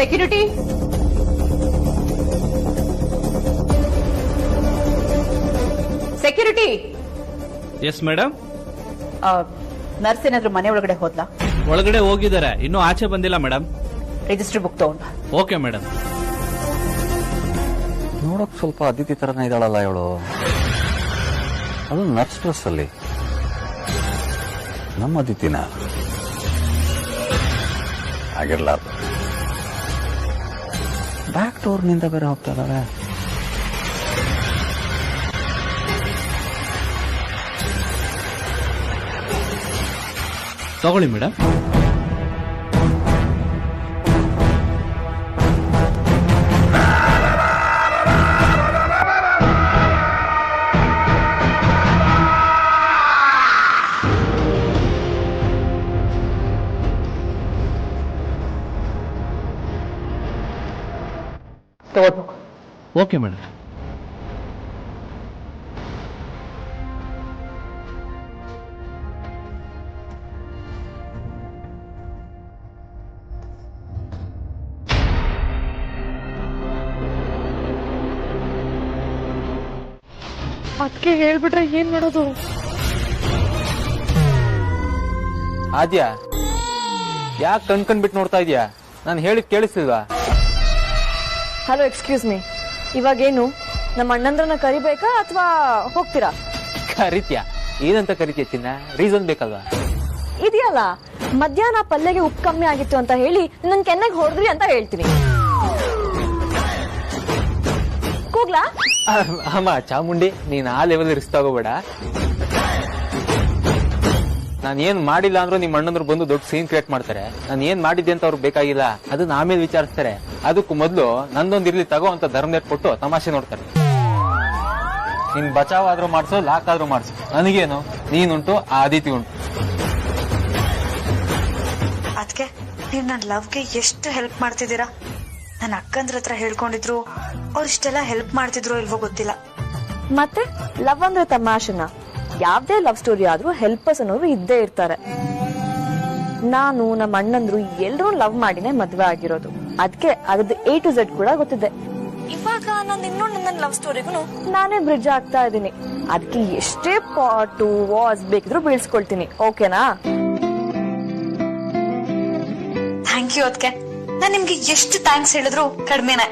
Security, security. Yes madam. Nurse ಏನಾದ್ರೂ ಮನೆ ಒಳಗಡೆ ಹೋದ್ಲಾ? ಒಳಗಡೆ ಹೋಗಿದ್ದಾರೆ, ಇನ್ನೂ ಆಚೆ ಬಂದಿಲ್ಲ ಮೇಡಮ್. ರಿಜಿಸ್ಟರ್ ಬುಕ್ ತಗೊಂಡ. Okay madam. ನೋಡಕ್ ಸ್ವಲ್ಪ ಅದಿತಿ ತರನೇ ಇದ್ದಾಳಲ್ಲ ಇವಳು, ಅದು ನರ್ಸ್ ಡ್ರೆಸ್ ಅಲ್ಲಿ. ನಮ್ಮ ಅದಿತಿನ ಆಗಿರ್ಲಾರ್ದು ಬ್ಯಾಕ್ ಡೋರ್ ನಿಂದ ಬೇರೆ ಹೋಗ್ತಾ ಇದಾವೆ. ತಗೊಳ್ಳಿ ಮೇಡಮ್. Okay madam. ಅದಕ್ಕೆ ಹೇಳ್ಬಿಟ್ರೆ ಏನ್ ಮಾಡೋದು? ಆದ್ಯಾ, ಯಾಕೆ ಕಣ್ಬಿಟ್ಟು ನೋಡ್ತಾ ಇದೀಯಾ? ನಾನು ಹೇಳಿದ್ ಕೇಳಿಸ್ತಿಲ್ವಾ? ಹಲೋ, ಎಕ್ಸ್ಕ್ಯೂಸ್ ಮೀ, ಇವಾಗೇನು ನಮ್ಮ ಅಣ್ಣಂದ್ರನ್ನ ಕರಿಬೇಕಾ ಅಥವಾ ಹೋಗ್ತೀರಾ? ಕರಿತ್ಯಾ? ಏನಂತ ಕರಿತೀಯ ಚಿನ್ನ? ರೀಸನ್ ಬೇಕಲ್ವಾ? ಇದೆಯಲ್ಲ, ಮಧ್ಯಾಹ್ನ ಪಲ್ಯಗೆ ಉಪ್ಪು ಕಮ್ಮಿ ಆಗಿತ್ತು ಅಂತ ಹೇಳಿ ನನ್ ಕೆನ್ನೆಗೆ ಹೊಡೆದ್ರಿ ಅಂತ ಹೇಳ್ತೀನಿ. ಕೂಗ್ಲಾ? ಅಮ್ಮ ಚಾಮುಂಡಿ, ನೀನ್ ಆ ಲೆವೆಲ್ ರಿಸ್ಕ್ ತಗೋಬೇಡ. ನಾನು ಏನ್ ಮಾಡಿಲ್ಲ ಅಂದ್ರೂ ನಿಮ್ ಅಣ್ಣಂದ್ರು ಬಂದು ದೊಡ್ಡ ಸೀನ್ ಕ್ರಿಯೇಟ್ ಮಾಡ್ತಾರೆ. ನಾನು ಏನ್ ಮಾಡಿದ್ದೆ ಅಂತ ಅವ್ರಿಗೆ ಬೇಕಾಗಿಲ್ಲ, ಅದನ್ನ ಆಮೇಲೆ ವಿಚಾರಿಸ್ತಾರೆ. ಅದಕ್ಕೂ ಮೊದಲು ನಂದೊಂದ್ ಇರ್ಲಿ ತಗೋ ಅಂತ ಧರ್ಮದೇಟ್ ಕೊಟ್ಟು ತಮಾಷೆ ನೋಡ್ತಾರೆ. ನಿನ್ ಬಚಾವ್ ಆದ್ರೂ ಮಾಡ್ಸೋ, ಲಾಕ್ ಆದ್ರೂ ಮಾಡ್ಸೋ, ನನಗೇನು, ನೀನುಂಟು, ಆ ಅದಿತಿ ಉಂಟು. ಅದಕ್ಕೆ ನೀವ್ ನನ್ ಲವ್ಗೆ ಎಷ್ಟು ಹೆಲ್ಪ್ ಮಾಡ್ತಿದ್ದೀರಾ. ನನ್ನ ಅಕ್ಕಂದ್ರ ಹತ್ರ ಹೇಳ್ಕೊಂಡಿದ್ರು, ಅವ್ರು ಇಷ್ಟೆಲ್ಲ ಹೆಲ್ಪ್ ಮಾಡ್ತಿದ್ರು ಇಲ್ವೋ ಗೊತ್ತಿಲ್ಲ. ಮತ್ತೆ ಲವ್ ಅಂದ್ರೆ ತಮಾಷೆನ? ಯಾವ್ದೇ ಲವ್ ಸ್ಟೋರಿ ಆದ್ರೂ ಹೆಲ್ಪರ್ಸ್ ಅನ್ನೋರು ಇದ್ದೇ ಇರ್ತಾರೆ. ನಾನು, ನಮ್ಮ ಅಣ್ಣಂದ್ರು ಎಲ್ರೂ ಲವ್ ಮಾಡಿನೇ ಮದ್ವೆ ಆಗಿರೋದು. ಅದಕ್ಕೆ ಅದ್ರದ್ದು A to Z ಕೂಡ ಗೊತ್ತಿದೆ. ಇವಾಗ ನಾನು ಇನ್ನೊಂದು ನನ್ನ ಲವ್ ಸ್ಟೋರಿಗೂ ನಾನೇ ಬ್ರಿಡ್ಜ್ ಆಗ್ತಾ ಇದ್ದೀನಿ. ಅದಕ್ಕೆ ಎಷ್ಟೇ ಪಾಟು ವಾಸ್ ಬೇಕಿದ್ರು ಬೀಳ್ಸ್ಕೊಳ್ತೀನಿ. ಓಕೆನಾ? ಥ್ಯಾಂಕ್ ಯು ಅದಕ್ಕೆ. ನಾನ್ ನಿಮ್ಗೆ ಎಷ್ಟು ಥ್ಯಾಂಕ್ಸ್ ಹೇಳಿದ್ರು ಕಡಿಮೆನೆ.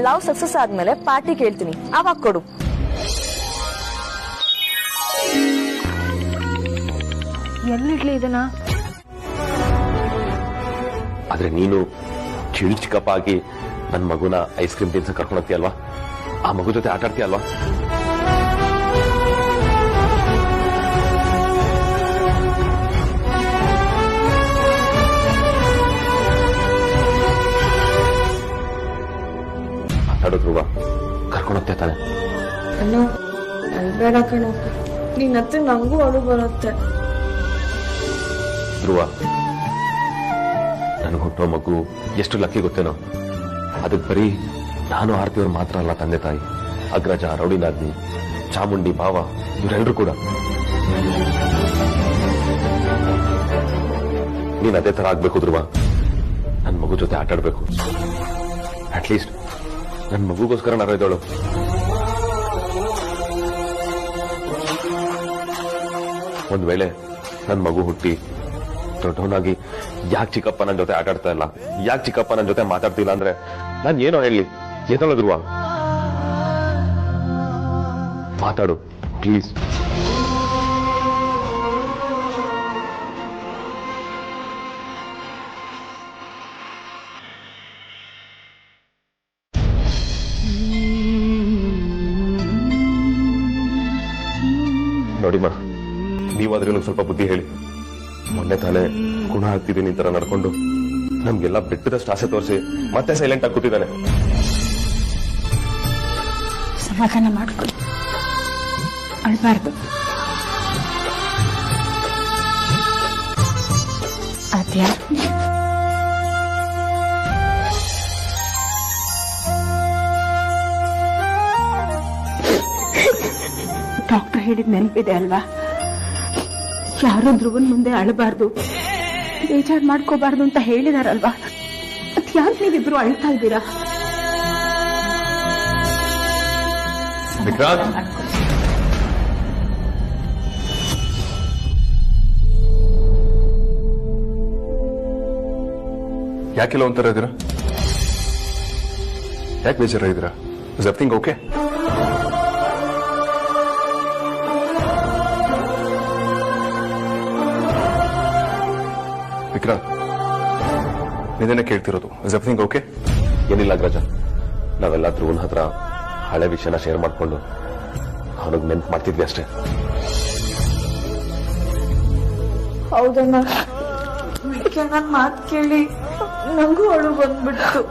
ಲವ್ ಸಕ್ಸಸ್ ಆದ್ಮೇಲೆ ಪಾರ್ಟಿ ಕೇಳ್ತೀನಿ, ಅವಾಗ ಕೊಡು. ಎಲ್ಲಿಡ್ಲಿ ಇದನ್ನ? ಆದ್ರೆ ನೀನು ಚಿಕ್ಕಪ್ಪ ಆಗಿ ನನ್ನ ಮಗುನ ಐಸ್ ಕ್ರೀಮ್ ತಿನ್ಸ ಕರ್ಕೊಂಡು ಹೋಗ್ತೀಯಲ್ವಾ, ಆ ಮಗು ಜೊತೆ ಆಟ ಆಡ್ತೀಯಲ್ವಾ? ಮಾತಾಡೋ ಧ್ರುವ, ಕರ್ಕೊಂಡು ಹೋಗ್ತೀಯ ತಾನೆ? ಅಣ್ಣ ಬೇಡ ಕಣ, ನಿನ್ನ ಹತ್ರ ನಂಗೂ ಅಳು ಬರುತ್ತೆ. ಧ್ರುವ, ನನಗೆ ಹುಟ್ಟೋ ಮಗು ಎಷ್ಟು ಲಕ್ಕಿ ಗೊತ್ತೇನೋ. ಅದಕ್ಕೆ ಬರೀ ನಾನು ಆರ್ತಿಯವ್ರು ಮಾತ್ರ ಅಲ್ಲ ತಂದೆ ತಾಯಿ, ಅಗ್ರಜ, ರೌಡಿನಾಗ್ನಿ, ಚಾಮುಂಡಿ, ಭಾವ ಇವರೆಲ್ಲರೂ ಕೂಡ. ನೀನ್ ಅದೇ ತರ ಆಗ್ಬೇಕು ಧ್ರುವ. ನನ್ನ ಮಗು ಜೊತೆ ಆಟ ಆಡ್ಬೇಕು. ಅಟ್ಲೀಸ್ಟ್ ನನ್ನ ಮಗುಗೋಸ್ಕರ ನಾನು ಇದ್ದವಳು. ಒಂದ್ ವೇಳೆ ನನ್ನ ಮಗು ಹುಟ್ಟಿ ದೊಡ್ಡವನಾಗಿ ಯಾಕೆ ಚಿಕ್ಕಪ್ಪ ನನ್ನ ಜೊತೆ ಆಟ ಆಡ್ತಾ ಇಲ್ಲ, ಯಾಕೆ ಚಿಕ್ಕಪ್ಪ ನನ್ನ ಜೊತೆ ಮಾತಾಡ್ತಿಲ್ಲ ಅಂದ್ರೆ ನಾನು ಏನೋ ಹೇಳಿ, ಎದಳ ಧ್ರುವ, ಮಾತಾಡು ಪ್ಲೀಸ್. ನೋಡಿಮ್ಮ, ನೀವಾದ್ರೂ ಸ್ವಲ್ಪ ಬುದ್ಧಿ ಹೇಳಿ. ಮೊನ್ನೆ ತಾನೇ ಗುಣ ಆಗ್ತಿದ್ದೀನಿ ತರ ನಡ್ಕೊಂಡು ನಮ್ಗೆಲ್ಲ ಬೆಟ್ಟದಷ್ಟು ಆಸೆ ತೋರಿಸಿ ಮತ್ತೆ ಸೈಲೆಂಟ್ ಆಗಿ ಕೂತಿದ್ದಾನೆ. ಸಮಾಧಾನ ಮಾಡ್ಕೊಳ್ಳಿ, ಅಳ್ಬಾರ್ದು. ಆದ್ಯ, ಡಾಕ್ಟರ್ ಹೇಳಿದ ನೆನಪಿದೆ ಅಲ್ವಾ, ಯಾರು ಧ್ರುವನ್ ಮುಂದೆ ಅಳಬಾರ್ದು, ಬೇಜಾರ್ ಮಾಡ್ಕೋಬಾರ್ದು ಅಂತ ಹೇಳಿದಾರಲ್ವಾ. ಅದ್ ಯಾಕೆ ನೀವಿಬ್ರು ಅಳ್ತಾ ಇದ್ದೀರಾ? ವಿಕ್ರಾಂತ್, ಯಾಕೆಲ್ಲ ಒಂಥರ ಇದ್ದೀರಾ? ಯಾಕೆ ಬೇಜಾರ ಇದ್ದೀರಾ? Is everything okay? ವಿಕ್ರಾಂತ್, ಇದನ್ನೇ ಕೇಳ್ತಿರೋದು. Is everything okay? ಏನಿಲ್ಲ ಅಗ್ರಜ, ನಾವೆಲ್ಲ ಧ್ರುವನ್ ಹತ್ರ ಹಳೆ ವಿಷಯನ ಶೇರ್ ಮಾಡ್ಕೊಂಡು ಅವನಿಗೆ ನೆನ್ಪು ಮಾಡ್ತಿದ್ವಿ ಅಷ್ಟೇ. ಹೌದಣ್ಣ, ನನ್ ಮಾತು ಕೇಳಿ ನಂಗೂ ಅಳು ಬಂದ್ಬಿಡ್ತು.